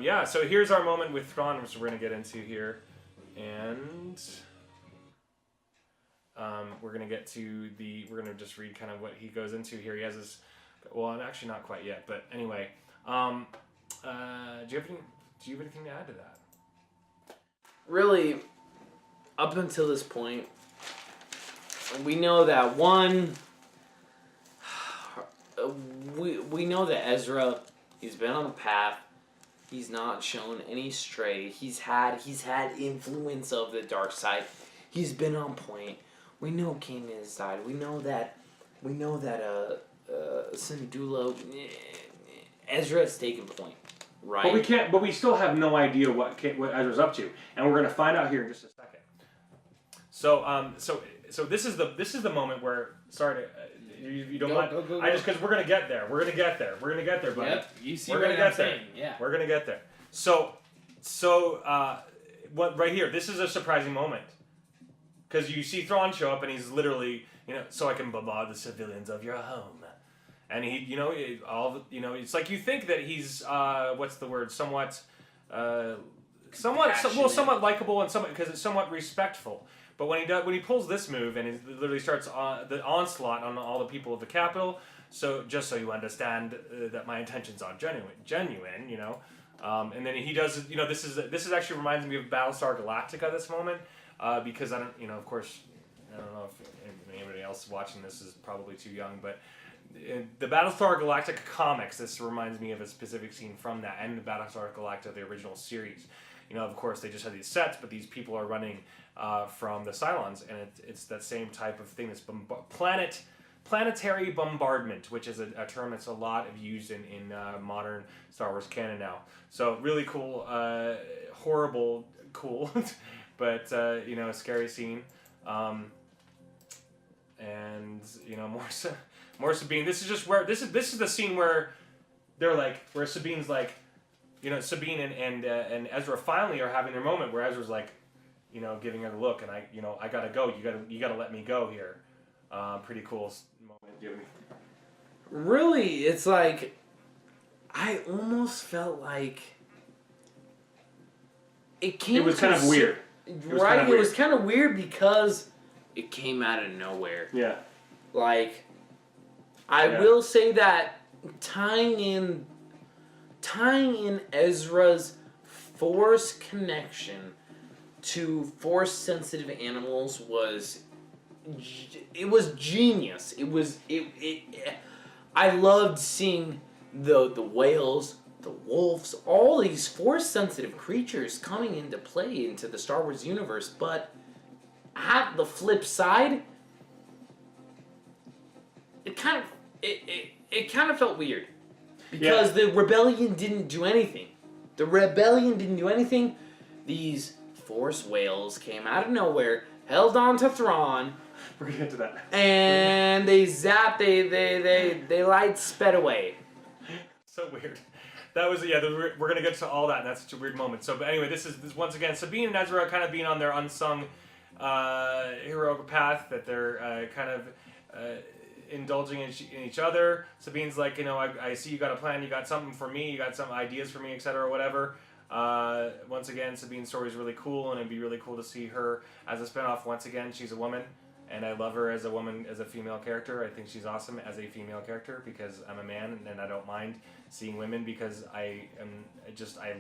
Yeah, so here's our moment with Thrawn, which we're going to get into here. And we're going to get to we're going to just read kind of what he goes into here. He has this, well, actually not quite yet, but anyway. Do you have anything to add to that? Really, up until this point, we know that we know that Ezra, he's been on the path. He's not shown any stray. He's had influence of the dark side. He's been on point. We know Kanan has died. We know that Syndulla, Ezra has taken point, right? But we still have no idea what Ezra's up to, and we're going to find out here in just a second. So this is the moment where, sorry to, you don't mind. Go. I just, because we're gonna get there. We're gonna get there, buddy. Yep, you see we're what gonna I'm get there. saying. Yeah. We're gonna get there. So what right here? This is a surprising moment because you see Thrawn show up and he's literally, so I can bombard the civilians of your home, and he, it's like you think that he's what's the word? Somewhat likable and because it's somewhat respectful. But when he pulls this move and he literally starts the onslaught on all the people of the capital, so just so you understand that my intentions are genuine, and then he does, this is actually reminds me of Battlestar Galactica. This moment, because I don't, of course, I don't know if anybody else watching this is probably too young, but in the Battlestar Galactica comics, this reminds me of a specific scene from that and the Battlestar Galactica, the original series. Of course, they just had these sets, but these people are running from the Cylons, and it's that same type of thing. This planetary bombardment, which is a term that's a lot used in modern Star Wars canon now. So really cool, horrible, cool, but a scary scene. And more Sabine. This is just where this is the scene where they're like, where Sabine's like. Sabine and Ezra finally are having their moment where Ezra's like, giving her the look, and I gotta go. You gotta let me go here. Pretty cool moment. Do you have any? Really, it's like, I almost felt like it was kind of weird. Right, it was kind of weird because it came out of nowhere. Yeah. Like, I will say that tying in Ezra's Force connection to Force-sensitive animals was genius. I loved seeing the whales, the wolves, all these Force-sensitive creatures coming into play into the Star Wars universe. But at the flip side, it kind of felt weird. Because the rebellion didn't do anything. These Force whales came out of nowhere, held on to Thrawn. We're gonna get to that. And they zapped. They light sped away. So weird. That was we're gonna get to all that, and that's such a weird moment. So, but anyway, this is once again Sabine and Ezra kind of being on their unsung heroic path that they're kind of. Indulging in each other. Sabine's like, I see you got a plan, you got something for me, you got some ideas for me, etc., or whatever. Once again, Sabine's story is really cool, and it'd be really cool to see her as a spinoff. Once again, she's a woman, and I love her as a woman, as a female character. I think she's awesome as a female character because I'm a man, and I don't mind seeing women because I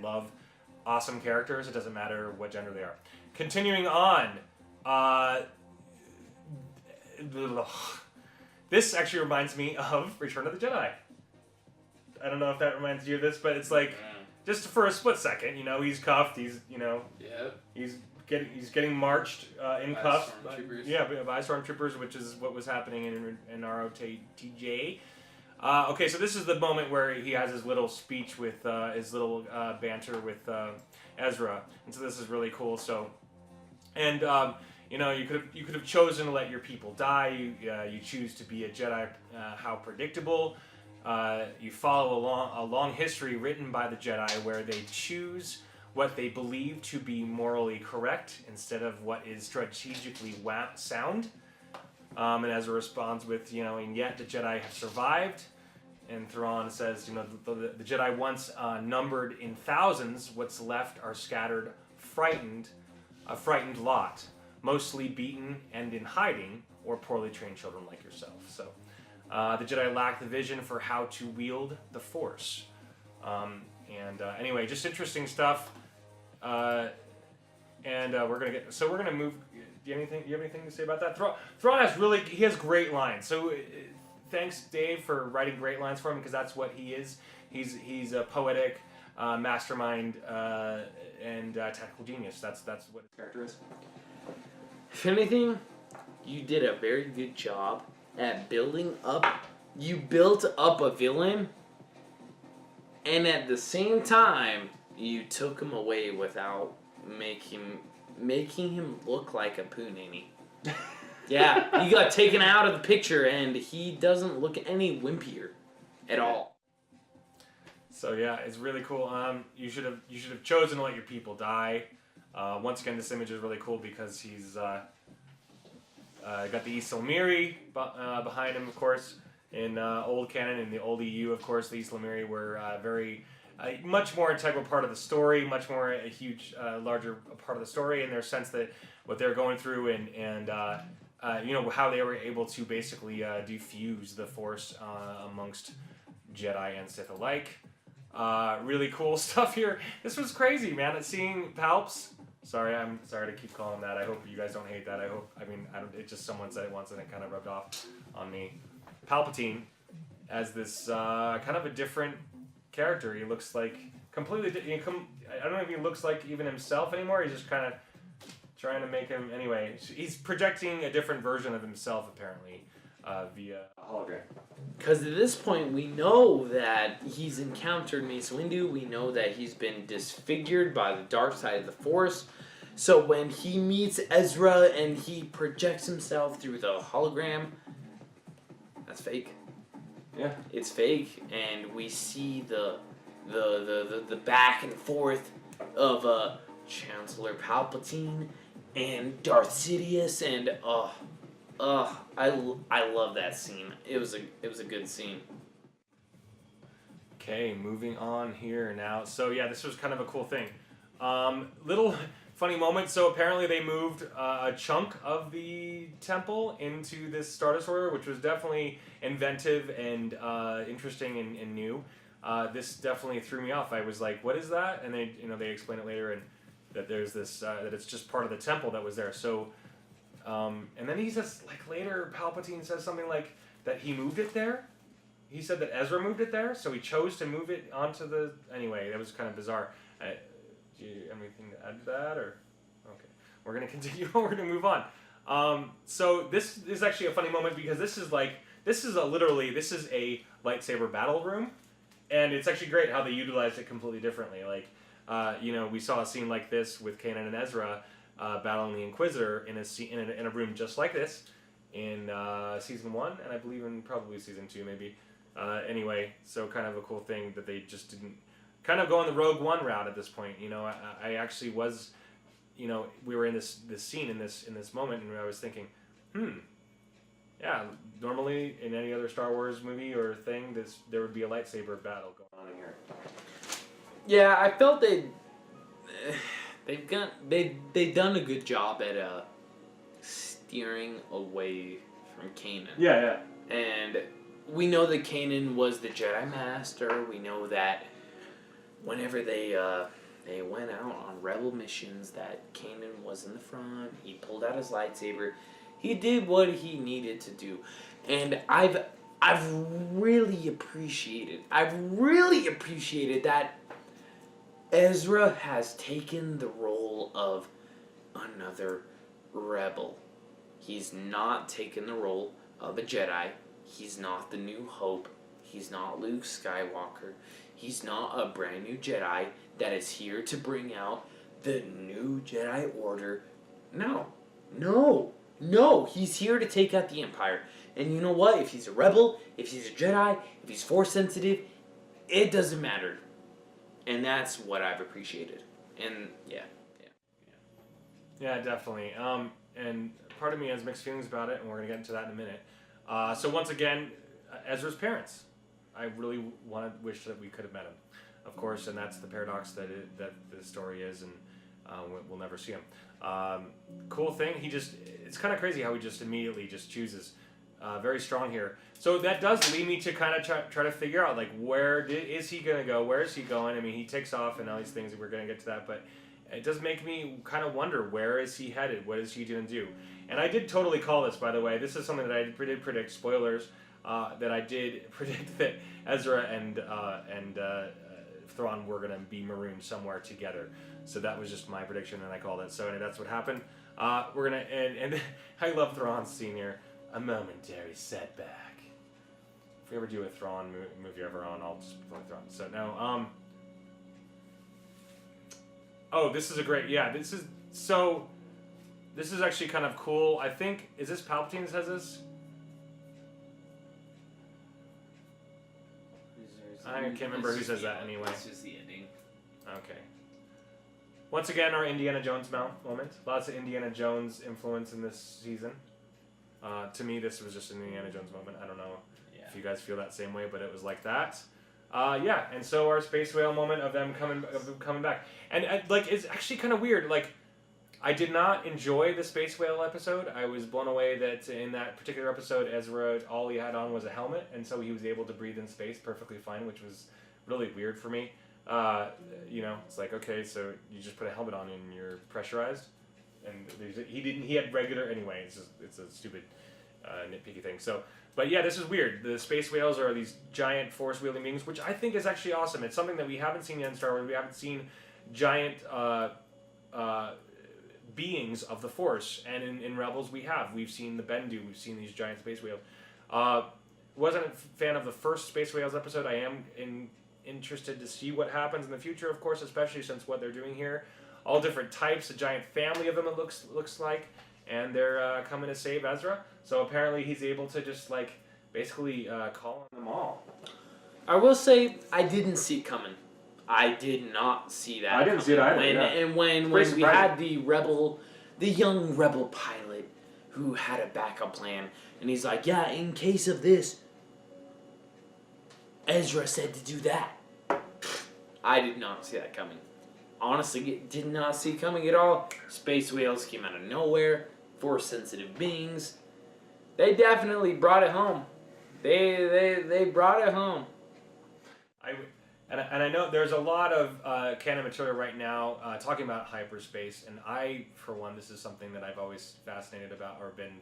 love awesome characters. It doesn't matter what gender they are. Continuing on, this actually reminds me of Return of the Jedi. I don't know if that reminds you of this, but it's like just for a split second, he's cuffed. He's he's getting marched in cuffs. By stormtroopers, which is what was happening in ROTJ. Okay, so this is the moment where he has his little speech with his little banter with Ezra, and so this is really cool. So, and you could have chosen to let your people die. You choose to be a Jedi. How predictable! You follow a long history written by the Jedi where they choose what they believe to be morally correct instead of what is strategically sound. And Ezra responds with, and yet the Jedi have survived. And Thrawn says, the Jedi once numbered in thousands. What's left are scattered, a frightened lot, mostly beaten and in hiding, or poorly trained children like yourself. So the Jedi lack the vision for how to wield the Force. Anyway, just interesting stuff. We're gonna move. Do you have anything to say about that? Thrawn has great lines. So thanks, Dave, for writing great lines for him, because that's what he is. He's a poetic mastermind and tactical genius. That's what his character is. If anything, you did a very good job at building up. You built up a villain, and at the same time, you took him away without making him look like a poonini. Yeah, he got taken out of the picture, and he doesn't look any wimpier at all. So yeah, it's really cool. You should have chosen to let your people die. Once again, this image is really cool because he's got the Islamiri behind him, of course. In old canon, in the old EU, of course, the Islamiri were much more integral part of the story, much more a huge, larger part of the story in their sense that what they're going through and how they were able to basically defuse the Force amongst Jedi and Sith alike. Really cool stuff here. This was crazy, man. Seeing Palps. I'm sorry to keep calling that. I hope you guys don't hate that. It's just someone said it once and it kind of rubbed off on me. Palpatine as this kind of a different character. He looks like completely. I don't know if he looks like even himself anymore. He's just kind of trying to make him. Anyway, he's projecting a different version of himself apparently via a hologram. Because at this point, we know that he's encountered Mace Windu. We know that he's been disfigured by the dark side of the Force. So when he meets Ezra and he projects himself through the hologram, that's fake. Yeah, it's fake, and we see the back and forth of Chancellor Palpatine and Darth Sidious, and I love that scene. It was a good scene. Okay, moving on here now. So yeah, this was kind of a cool thing. Little funny moment. So apparently they moved a chunk of the temple into this Star Destroyer, which was definitely inventive and interesting and new. This definitely threw me off. I was like, "What is that?" And they explain it later, and that there's this that it's just part of the temple that was there. So, and then he says later, Palpatine says something like that he moved it there. He said that Ezra moved it there, so he chose to move it onto the. Anyway, that was kind of bizarre. Do you have anything to add to that, or okay? We're gonna continue. We're gonna move on. So this is actually a funny moment because this is a lightsaber battle room, and it's actually great how they utilized it completely differently. We saw a scene like this with Kanan and Ezra battling the Inquisitor in a room just like this in season 1, and I believe in probably season 2 maybe. Anyway, so kind of a cool thing that they just didn't kind of go on the Rogue One route at this point. I actually was, we were in this scene in this moment, and I was thinking, yeah, normally in any other Star Wars movie or thing, there would be a lightsaber battle going on in here. Yeah, I felt they've done a good job at steering away from Kanan. Yeah. And we know that Kanan was the Jedi Master. We know that whenever they went out on rebel missions, that Kanan was in the front. He pulled out his lightsaber. He did what he needed to do. And I've really appreciated that Ezra has taken the role of another rebel. He's not taken the role of a Jedi. He's not the New Hope. He's not Luke Skywalker. He's not a brand new Jedi that is here to bring out the new Jedi Order. No. He's here to take out the Empire. And you know what? If he's a rebel, if he's a Jedi, if he's Force sensitive, it doesn't matter. And that's what I've appreciated. And Yeah, definitely. And part of me has mixed feelings about it, and we're going to get into that in a minute. So once again, Ezra's parents. I really wish that we could have met him, of course, and that's the paradox that the story is, and we'll never see him. Cool thing, it's kind of crazy how he just immediately just chooses. Very strong here. So that does lead me to kind of try to figure out, like, where is he going to go? Where is he going? I mean, he takes off and all these things, and we're going to get to that, but it does make me kind of wonder, where is he headed? What is he going to do? And I did totally call this, by the way. This is something that I did predict, spoilers, that I did predict that Ezra and Thrawn were going to be marooned somewhere together. So that was just my prediction, and I called it. So anyway, that's what happened. We're going to, and I love Thrawn's scene here. A momentary setback. If we ever do a Thrawn movie ever on, I'll just play Thrawn. So no, oh, this is a great, this is actually kind of cool. I think, is this Palpatine that says this? I can't remember who says that anyway. It's just the ending. Okay. Once again, our Indiana Jones moment. Lots of Indiana Jones influence in this season. To me, this was just an Indiana Jones moment. I don't know if you guys feel that same way, but it was like that. And so our space whale moment of them coming back, and like, it's actually kind of weird. Like, I did not enjoy the space whale episode. I was blown away that in that particular episode, Ezra, all he had on was a helmet, and so he was able to breathe in space perfectly fine, which was really weird for me. It's like, okay, so you just put a helmet on and you're pressurized. And he had regular, anyway, it's a stupid nitpicky thing. So, but yeah, this is weird. The space whales are these giant force-wielding beings, which I think is actually awesome. It's something that we haven't seen yet in Star Wars. We haven't seen giant beings of the Force, and in Rebels we have. We've seen the Bendu, we've seen these giant space whales. Wasn't a fan of the first Space Whales episode. I am interested to see what happens in the future, of course, especially since what they're doing here. All different types, a giant family of them, it looks like, and they're coming to save Ezra. So apparently he's able to just, like, basically call on them all. I will say, I didn't see it coming. I did not see that. I didn't see it either. And when we had the young rebel pilot who had a backup plan, and he's like, yeah, in case of this, Ezra said to do that. I did not see that coming. Honestly, did not see it coming at all. Space whales came out of nowhere. Force-sensitive beings. They definitely brought it home. They brought it home. And I know there's a lot of canon material right now talking about hyperspace, and I, for one, this is something that I've always fascinated about or been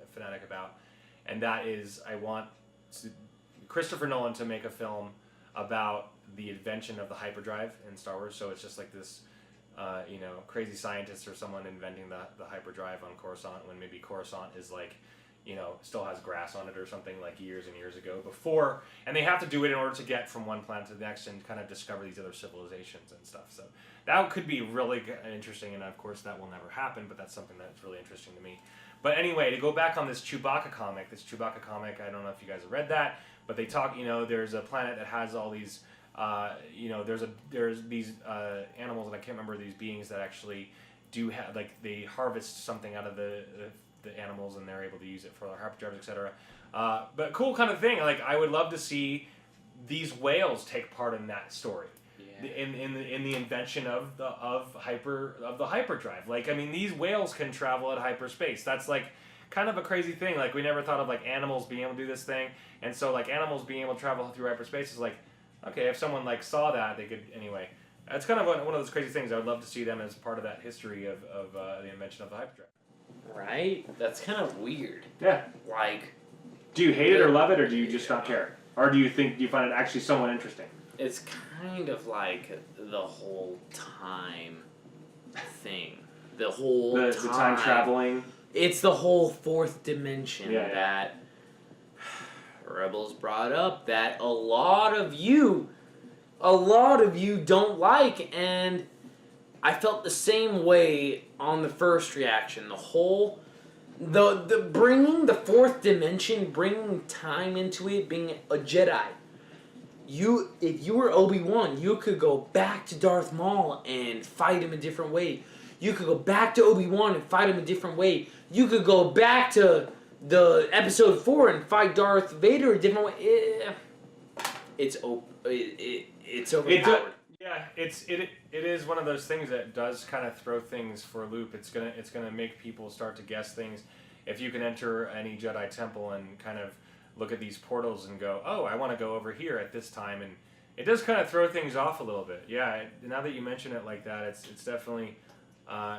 a fanatic about, and that is I want Christopher Nolan to make a film about the invention of the hyperdrive in Star Wars. So it's just like this, crazy scientist or someone inventing the hyperdrive on Coruscant, when maybe Coruscant is like, still has grass on it or something, like years and years ago before, and they have to do it in order to get from one planet to the next and kind of discover these other civilizations and stuff. So that could be really interesting, and of course that will never happen, but that's something that's really interesting to me. But anyway, to go back on this Chewbacca comic, I don't know if you guys have read that, but they talk, there's a planet that has all these, there's these animals, and I can't remember, these beings that actually do have, like, they harvest something out of the animals, and they're able to use it for their hyperdrives, etc. But cool kind of thing. Like, I would love to see these whales take part in that story, in the invention of the hyperdrive. Like, I mean, these whales can travel at hyperspace. That's like kind of a crazy thing. Like, we never thought of like animals being able to do this thing, and so like animals being able to travel through hyperspace is like, okay, if someone like saw that, they could anyway. It's kind of one of those crazy things. I would love to see them as part of that history of the invention of the hyperdrive. Right? That's kind of weird. Yeah. Like, Do you hate it or love it, or do you just not care? Or do you find it actually somewhat interesting? It's kind of like the whole time thing. The whole the time traveling. It's the whole fourth dimension that Rebels brought up that a lot of you don't like, and I felt the same way on the first reaction. The whole the bringing the fourth dimension, bringing time into it, being a Jedi. If you were Obi-Wan, you could go back to Darth Maul and fight him a different way. You could go back to Obi-Wan and fight him a different way. You could go back to the episode 4 and fight Darth Vader a different way. It's overpowered. It is one of those things that does kind of throw things for a loop. It's gonna make people start to guess things. If you can enter any Jedi temple and kind of look at these portals and go, oh, I want to go over here at this time, and it does kind of throw things off a little bit. Yeah, now that you mention it like that, it's definitely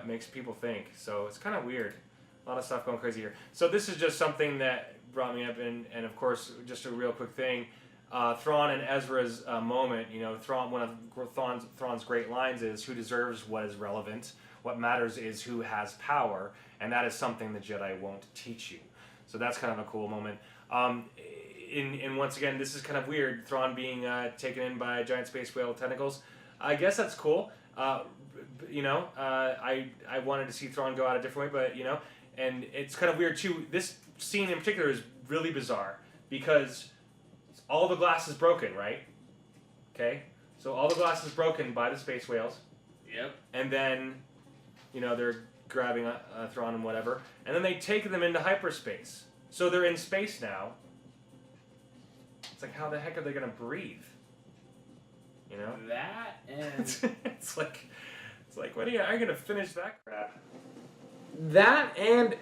makes people think. So it's kind of weird. A lot of stuff going crazy here. So this is just something that brought me up, and of course, just a real quick thing. Thrawn and Ezra's moment. You know, one of Thrawn's great lines is, "Who deserves what is relevant? What matters is who has power," and that is something the Jedi won't teach you. So that's kind of a cool moment. And once again, this is kind of weird. Thrawn being taken in by giant space whale tentacles. I guess that's cool. I wanted to see Thrawn go out a different way, but and it's kind of weird too. This scene in particular is really bizarre because all the glass is broken, right? Okay, so all the glass is broken by the space whales. Yep. And then, they're grabbing Thrawn and whatever, and then they take them into hyperspace. So they're in space now. It's like, how the heck are they gonna breathe? That and it's like, what are you gonna finish that crap? That and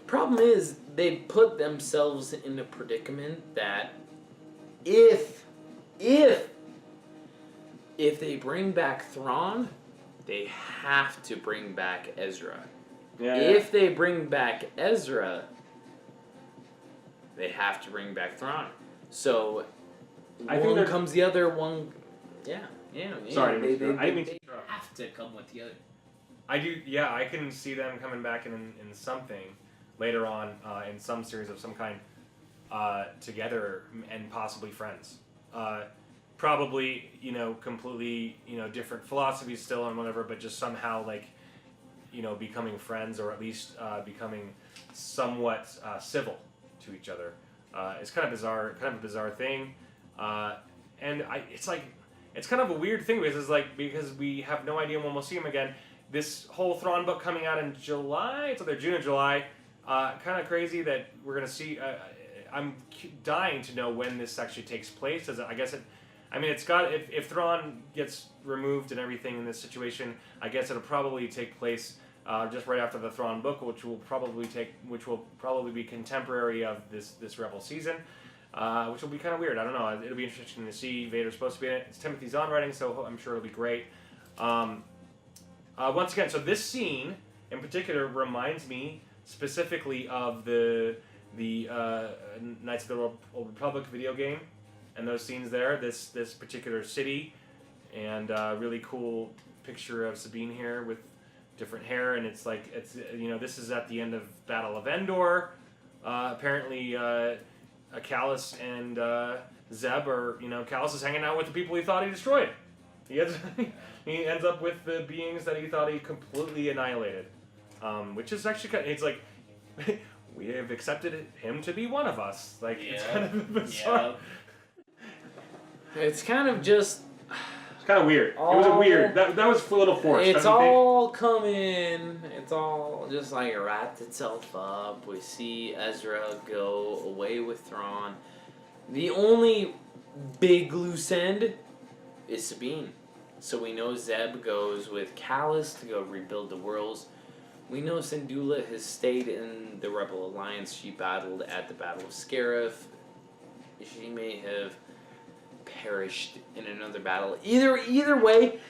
problem is they put themselves in a predicament that if they bring back Thrawn, they have to bring back Ezra. If they bring back Ezra, they have to bring back Thrawn. So one comes the other, one... Yeah. Sorry, they have to come with the other. I do, I can see them coming back in something later on, in some series of some kind, together and possibly friends. Probably, completely, different philosophies still and whatever, but just somehow, becoming friends, or at least becoming somewhat civil to each other. It's kind of a bizarre thing, and it's kind of a weird thing because we have no idea when we'll see him again. This whole Thrawn book coming out in July, it's either June or July. Kind of crazy that we're gonna see. I'm dying to know when this actually takes place. If Thrawn gets removed and everything in this situation, I guess it'll probably take place just right after the Thrawn book, which will probably be contemporary of this Rebel season, which will be kind of weird. I don't know. It'll be interesting to see. Vader's supposed to be in it. It's Timothy Zahn writing, so I'm sure it'll be great. Once again, so this scene in particular reminds me specifically of the Knights of the Old Republic video game, and those scenes there. This particular city, and really cool picture of Sabine here with different hair, and it's this is at the end of Battle of Endor. Apparently, Callus and Zeb are Callus is hanging out with the people he thought he destroyed. He ends up with the beings that he thought he completely annihilated, which is actually it's like we have accepted him to be one of us. It's kind of bizarre. It's kind of just. It's kind of weird. It was a weird. That was a little forced. It's all coming. It's all just wrapped itself up. We see Ezra go away with Thrawn. The only big loose end is Sabine. So we know Zeb goes with Callus to go rebuild the worlds. We know Syndulla has stayed in the Rebel Alliance. She battled at the Battle of Scarif. She may have perished in another battle. Either way,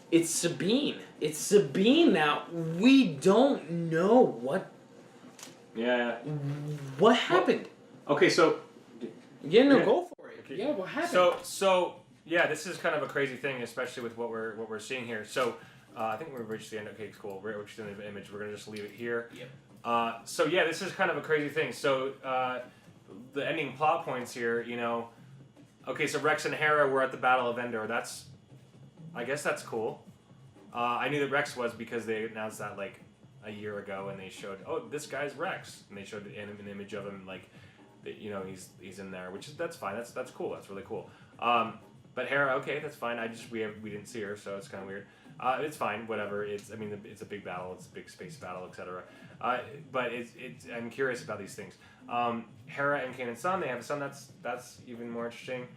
it's Sabine. It's Sabine now. We don't know Yeah. What happened? Okay, so Go for it. Okay. Yeah, what happened? So yeah, this is kind of a crazy thing, especially with what we're seeing here. So I think we've reached the end. Okay, cool. We're just in the image. We're gonna just leave it here. Yep. So yeah, this is kind of a crazy thing. So the ending plot points here, okay, so Rex and Hera were at the Battle of Endor. I guess that's cool. I knew that Rex was because they announced that like a year ago, and they showed, oh, this guy's Rex, and they showed an image of him, like, he's in there, that's fine. That's cool. That's really cool. But Hera, okay, that's fine. We didn't see her, so it's kind of weird. It's fine, whatever. It's a big battle. It's a big space battle, etc. But I'm curious about these things. Hera and Kanan's son, they have a son that's even more interesting.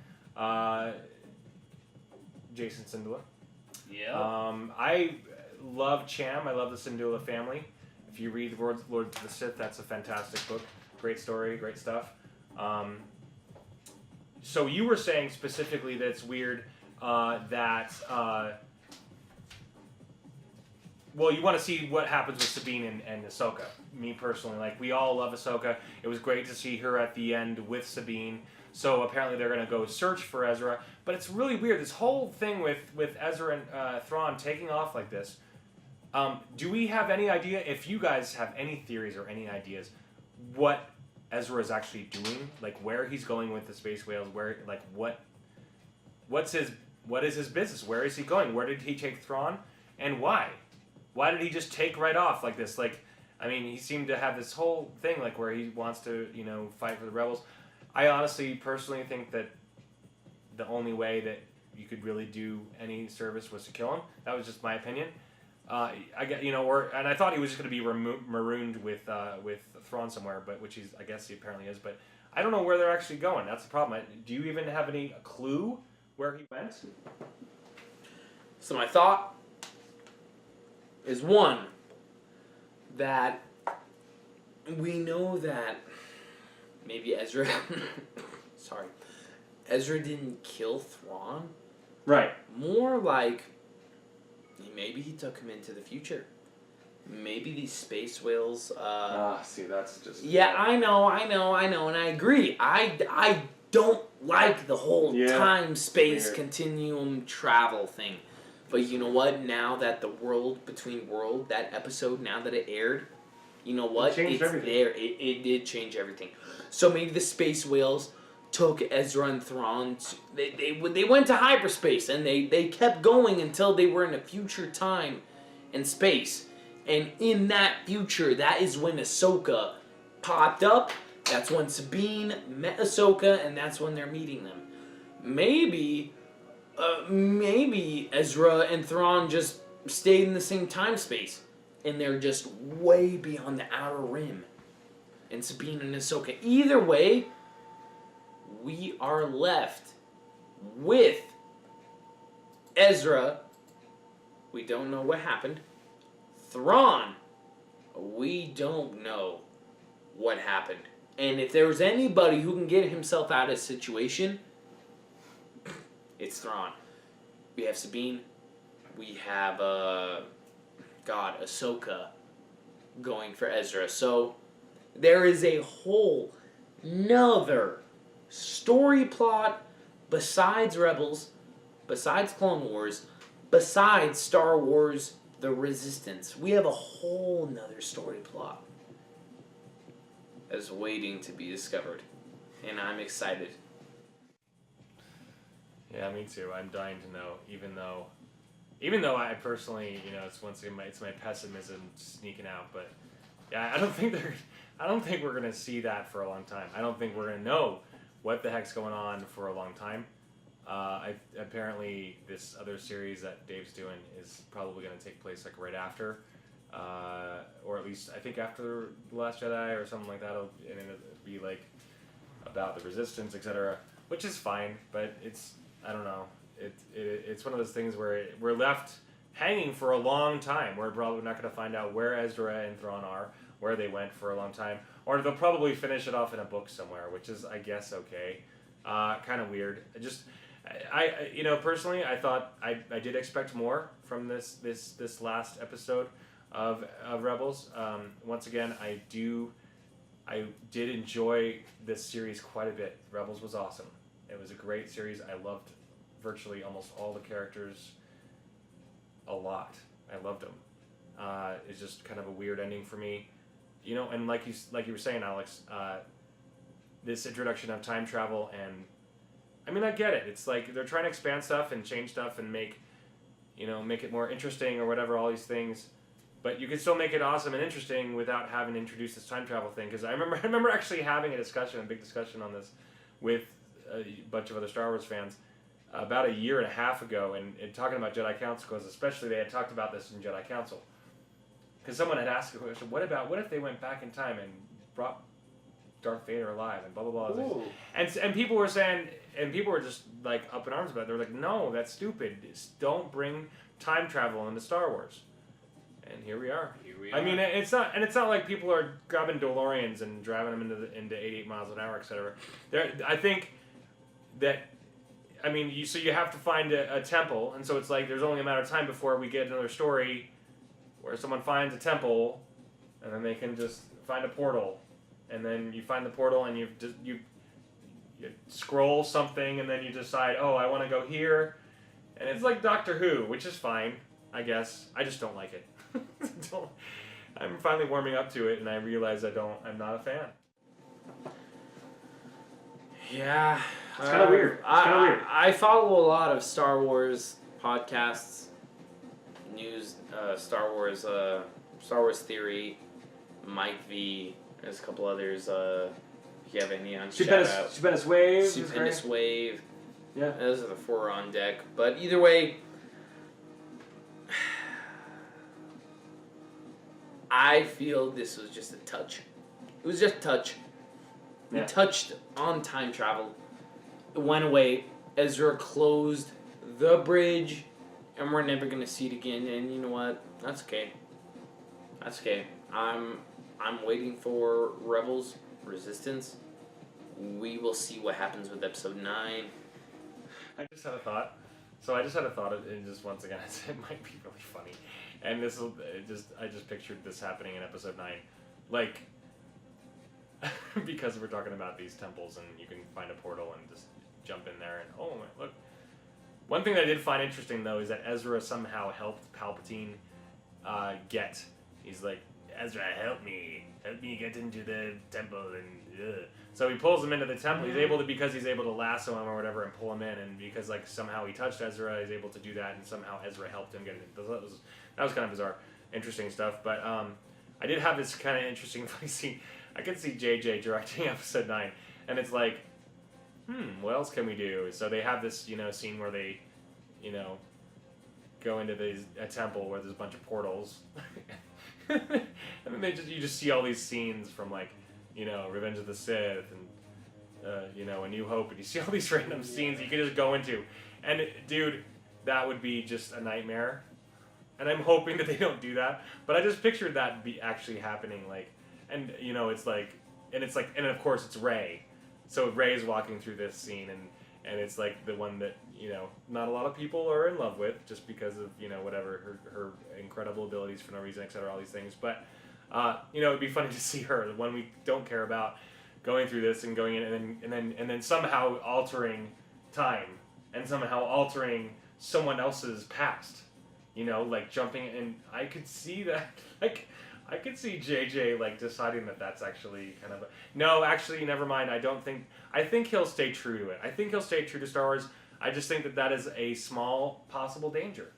Jason Syndulla. Yeah. I love Cham. I love the Syndulla family. If you read Lord of the Sith, that's a fantastic book. Great story, great stuff. So you were saying specifically that it's weird that... well, you want to see what happens with Sabine and Ahsoka. Me personally, like, we all love Ahsoka. It was great to see her at the end with Sabine. So apparently they're going to go search for Ezra. But it's really weird. This whole thing with Ezra and Thrawn taking off like this. Do we have any idea, if you guys have any theories or any ideas, what Ezra is actually doing? Like, where he's going with the space whales? What is his business? Where is he going? Where did he take Thrawn? And why? Why did he just take right off like this? Like, I mean, he seemed to have this whole thing, like, where he wants to, fight for the rebels. I honestly, personally think that the only way that you could really do any service was to kill him. That was just my opinion. And I thought he was just going to be marooned with Thrawn somewhere, which I guess he apparently is. But I don't know where they're actually going. That's the problem. Do you even have any clue where he went? So my thought is, one, that we know that maybe Ezra didn't kill Thrawn. Right. More like maybe he took him into the future. Maybe these space whales... see, that's just... Yeah, I know, and I agree. I don't like the whole time-space continuum travel thing. But you know what? Now that the World Between World, that episode, now that it aired, you know what? It changed everything. There. It did change everything. So maybe the space whales took Ezra and Thrawn. They went to hyperspace, and they kept going until they were in a future time and space. And in that future, that is when Ahsoka popped up. That's when Sabine met Ahsoka, and that's when they're meeting them. Maybe Ezra and Thrawn just stayed in the same time space, and they're just way beyond the outer rim. And Sabine and Ahsoka. Either way, we are left with Ezra. We don't know what happened. Thrawn. We don't know what happened. And if there was anybody who can get himself out of a situation, it's Thrawn. We have Sabine. We have, Ahsoka going for Ezra. So, there is a whole nother story plot besides Rebels, besides Clone Wars, besides Star Wars The Resistance. We have a whole nother story plot that's waiting to be discovered. And I'm excited. Yeah, me too. I'm dying to know, even though I personally, it's once again it's my pessimism sneaking out, but yeah, I don't think we're gonna see that for a long time. I don't think we're gonna know what the heck's going on for a long time. Apparently this other series that Dave's doing is probably gonna take place like right after, or at least I think after The Last Jedi or something like that. And it'll be like about the Resistance, etc., which is fine, but I don't know. It's one of those things where we're left hanging for a long time. We're probably not going to find out where Ezra and Thrawn are, where they went for a long time, or they'll probably finish it off in a book somewhere, which is, I guess, okay. Kind of weird. Personally, I thought I did expect more from this last episode of Rebels. Once again, I do I did enjoy this series quite a bit. Rebels was awesome. It was a great series. I loved virtually almost all the characters a lot. I loved them. It's just kind of a weird ending for me, And like you were saying, Alex, this introduction of time travel, and I mean, I get it. It's like they're trying to expand stuff and change stuff and make it more interesting or whatever. All these things, but you can still make it awesome and interesting without having to introduce this time travel thing. Because I remember actually having a big discussion on this with a bunch of other Star Wars fans about a year and a half ago, and talking about Jedi Council, because especially they had talked about this in Jedi Council. Because someone had asked a question, what if they went back in time and brought Darth Vader alive and blah blah blah. And people were saying, and people were just like up in arms about it. They were like, no, that's stupid. Don't bring time travel into Star Wars. And here we are. I mean, it's not like people are grabbing DeLoreans and driving them into 88 miles an hour, etc. I think that, I mean, you have to find a temple, and so it's like there's only a matter of time before we get another story where someone finds a temple, and then they can just find a portal, and then you find the portal, and you scroll something, and then you decide, oh, I want to go here, and it's like Doctor Who, which is fine, I guess. I just don't like it. I'm finally warming up to it, and I realize I'm not a fan. Yeah. It's kind of weird. I follow a lot of Star Wars podcasts, news, Star Wars Theory, Mike V. There's a couple others. If you have any on, shout out. Stupendous Wave. Stupendous Wave. Yeah. Those are the 4 on deck. But either way, I feel this was just a touch. It was just a touch. We touched on time travel. It went away. Ezra closed the bridge, and we're never gonna see it again. And you know what? That's okay. That's okay. I'm waiting for Rebels, Resistance. We will see what happens with Episode 9. I just had a thought. And just once again, it might be really funny. And I just pictured this happening in Episode 9. Like, because we're talking about these temples, and you can find a portal and just jump in there, and oh, look. One thing that I did find interesting, though, is that Ezra somehow helped Palpatine he's like, Ezra, help me get into the temple, and so he pulls him into the temple. Because he's able to lasso him or whatever and pull him in, and because like somehow he touched Ezra, he's able to do that, and somehow Ezra helped him get it. That was kind of bizarre, interesting stuff. But I did have this kind of interesting funny scene. I could see JJ directing Episode 9, and it's like, what else can we do? So they have this, scene where they, go into a temple where there's a bunch of portals, and then you just see all these scenes from like, Revenge of the Sith and A New Hope, and you see all these random scenes you can just go into, and dude, that would be just a nightmare. And I'm hoping that they don't do that, but I just pictured that be actually happening, like, and it's like, and of course it's Rey. So Rey's walking through this scene, and it's like the one that, not a lot of people are in love with just because of, whatever, her incredible abilities for no reason, etc., all these things. But, it'd be funny to see her, the one we don't care about, going through this and going in and then somehow altering time and somehow altering someone else's past, like jumping in. I could see that, like, I could see JJ like deciding that that's actually kind of no, actually, never mind. I think he'll stay true to it. I think he'll stay true to Star Wars. I just think that is a small possible danger.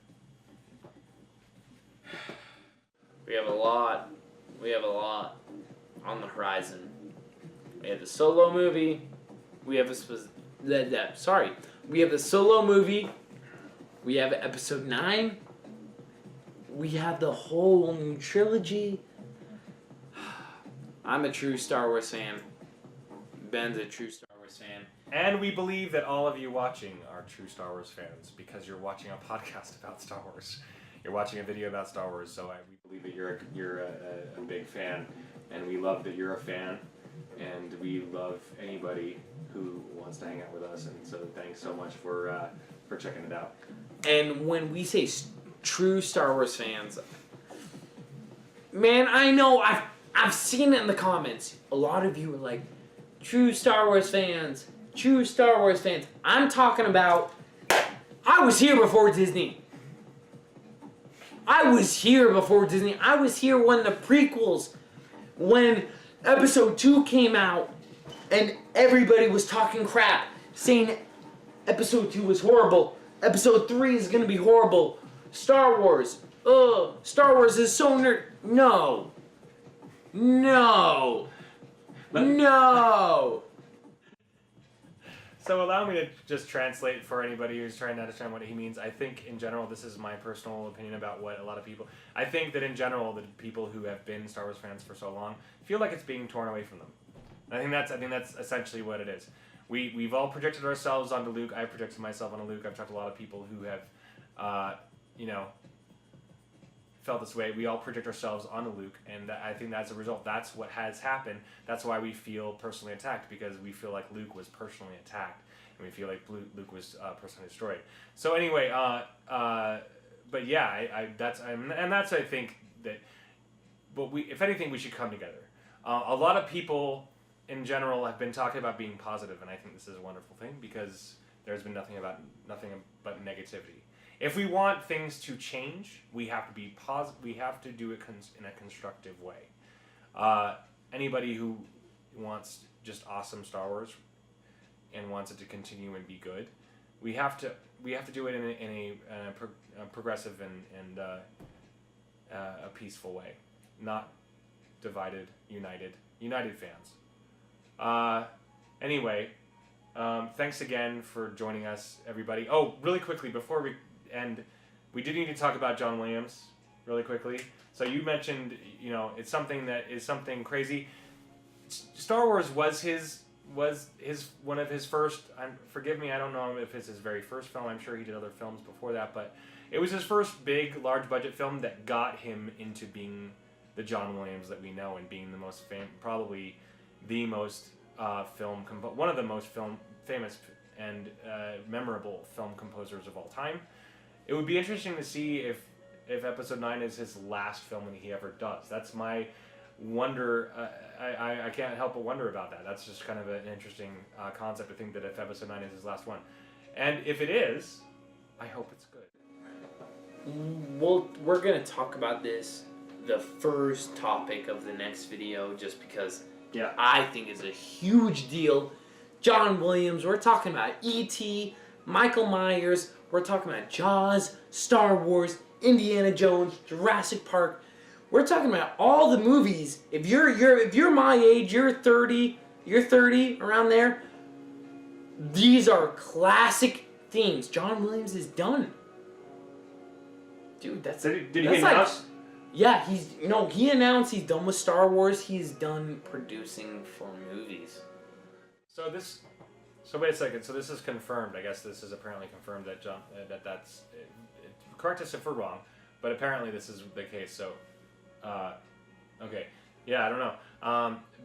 We have a lot on the horizon. We have the Solo movie. We have We have the Solo movie. We have Episode 9. We have the whole new trilogy. I'm a true Star Wars fan. Ben's a true Star Wars fan. And we believe that all of you watching are true Star Wars fans because you're watching a podcast about Star Wars. You're watching a video about Star Wars, so we believe that you're a big fan, and we love that you're a fan, and we love anybody who wants to hang out with us, and so thanks so much for checking it out. And when we say true Star Wars fans, man, I know I've seen it in the comments. A lot of you are like, true Star Wars fans. True Star Wars fans. I'm talking about, I was here before Disney. I was here before Disney. I was here when the prequels, when Episode 2 came out, and everybody was talking crap, saying Episode 2 was horrible. Episode 3 is gonna be horrible. Star Wars. Star Wars is so nerd. No. No. No. So allow me to just translate for anybody who's trying to understand what he means. I think in general, this is my personal opinion about what a lot of people... I think that in general, the people who have been Star Wars fans for so long feel like it's being torn away from them. I think that's essentially what it is. We've all projected ourselves onto Luke. I projected myself onto Luke. I've talked to a lot of people who have, felt this way. We all project ourselves onto Luke, and I think that's a result. That's what has happened. That's why we feel personally attacked, because we feel like Luke was personally attacked, and we feel like Luke was personally destroyed. So anyway, but yeah, that's I think that. But if anything, we should come together. A lot of people in general have been talking about being positive, and I think this is a wonderful thing, because there's been nothing but negativity. If we want things to change, we have to be positive. We have to do it in a constructive way. Anybody who wants just awesome Star Wars and wants it to continue and be good, we have to do it in a progressive and a peaceful way, not divided, united fans. Anyway, thanks again for joining us, everybody. Oh, really quickly before we end, we did need to talk about John Williams really quickly. So you mentioned, it's something that is something crazy. Star Wars was one of his first. Forgive me, I don't know if it's his very first film. I'm sure he did other films before that, but it was his first big, large budget film that got him into being the John Williams that we know, and being the most probably the most one of the most famous and memorable film composers of all time. It would be interesting to see if Episode 9 is his last film that he ever does. That's my wonder. I can't help but wonder about that. That's just kind of an interesting concept to think that if Episode 9 is his last one. And if it is, I hope it's good. Well, we're going to talk about this, the first topic of the next video, just because I think it's a huge deal. John Williams, we're talking about E.T., Michael Myers, we're talking about Jaws, Star Wars, Indiana Jones, Jurassic Park. We're talking about all the movies. If you're my age, you're 30 around there. These are classic themes. John Williams is done. Dude, that's did he announce? Yeah, he announced he's done with Star Wars. He's done producing for movies. So wait a second. So this is confirmed. I guess this is apparently confirmed that that's. Correct us if we're wrong, but apparently this is the case. So, okay, yeah, I don't know.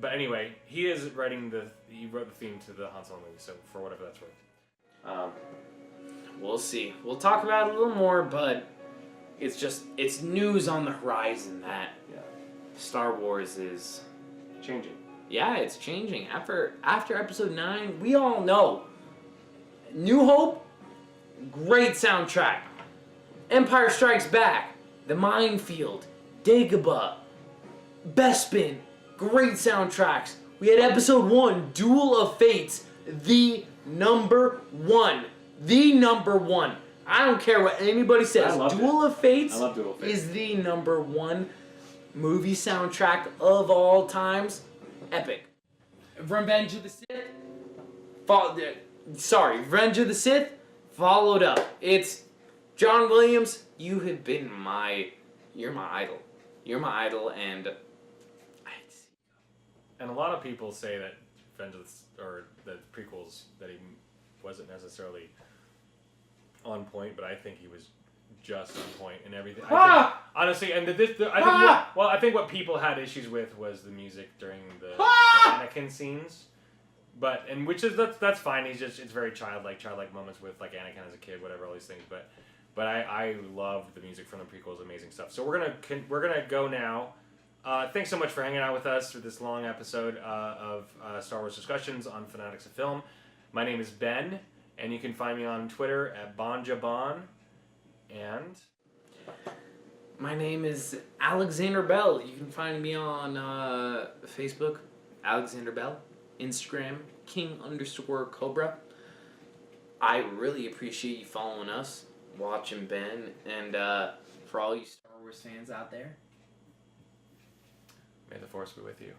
But anyway, he wrote the theme to the Han Solo movie. So for whatever that's worth. We'll see. We'll talk about it a little more, but it's news on the horizon that Star Wars is changing. Yeah, it's changing. After Episode 9, we all know. New Hope, great soundtrack. Empire Strikes Back, The Minefield, Dagobah, Bespin, great soundtracks. We had Episode 1, Duel of Fates, the number one. The number one. I don't care what anybody says. Duel of Fates is the number one movie soundtrack of all times. Epic. Revenge of the Sith. Revenge of the Sith followed up. It's John Williams. You have been you're my idol. You're my idol, and a lot of people say that the prequels, that he wasn't necessarily on point, but I think he was just on point and everything. Honestly, and I think what people had issues with was the music during the Anakin scenes, that's fine. It's very childlike moments with like Anakin as a kid, whatever, all these things. But I loved the music from the prequels, amazing stuff. So we're gonna go now. Thanks so much for hanging out with us through this long episode of Star Wars Discussions on Fanatics of Film. My name is Ben, and you can find me on Twitter at bonjabon. And my name is Alexander Bell. You can find me on Facebook, Alexander Bell, Instagram, King_Cobra. I really appreciate you following us, watching Ben, and for all you Star Wars fans out there, may the Force be with you.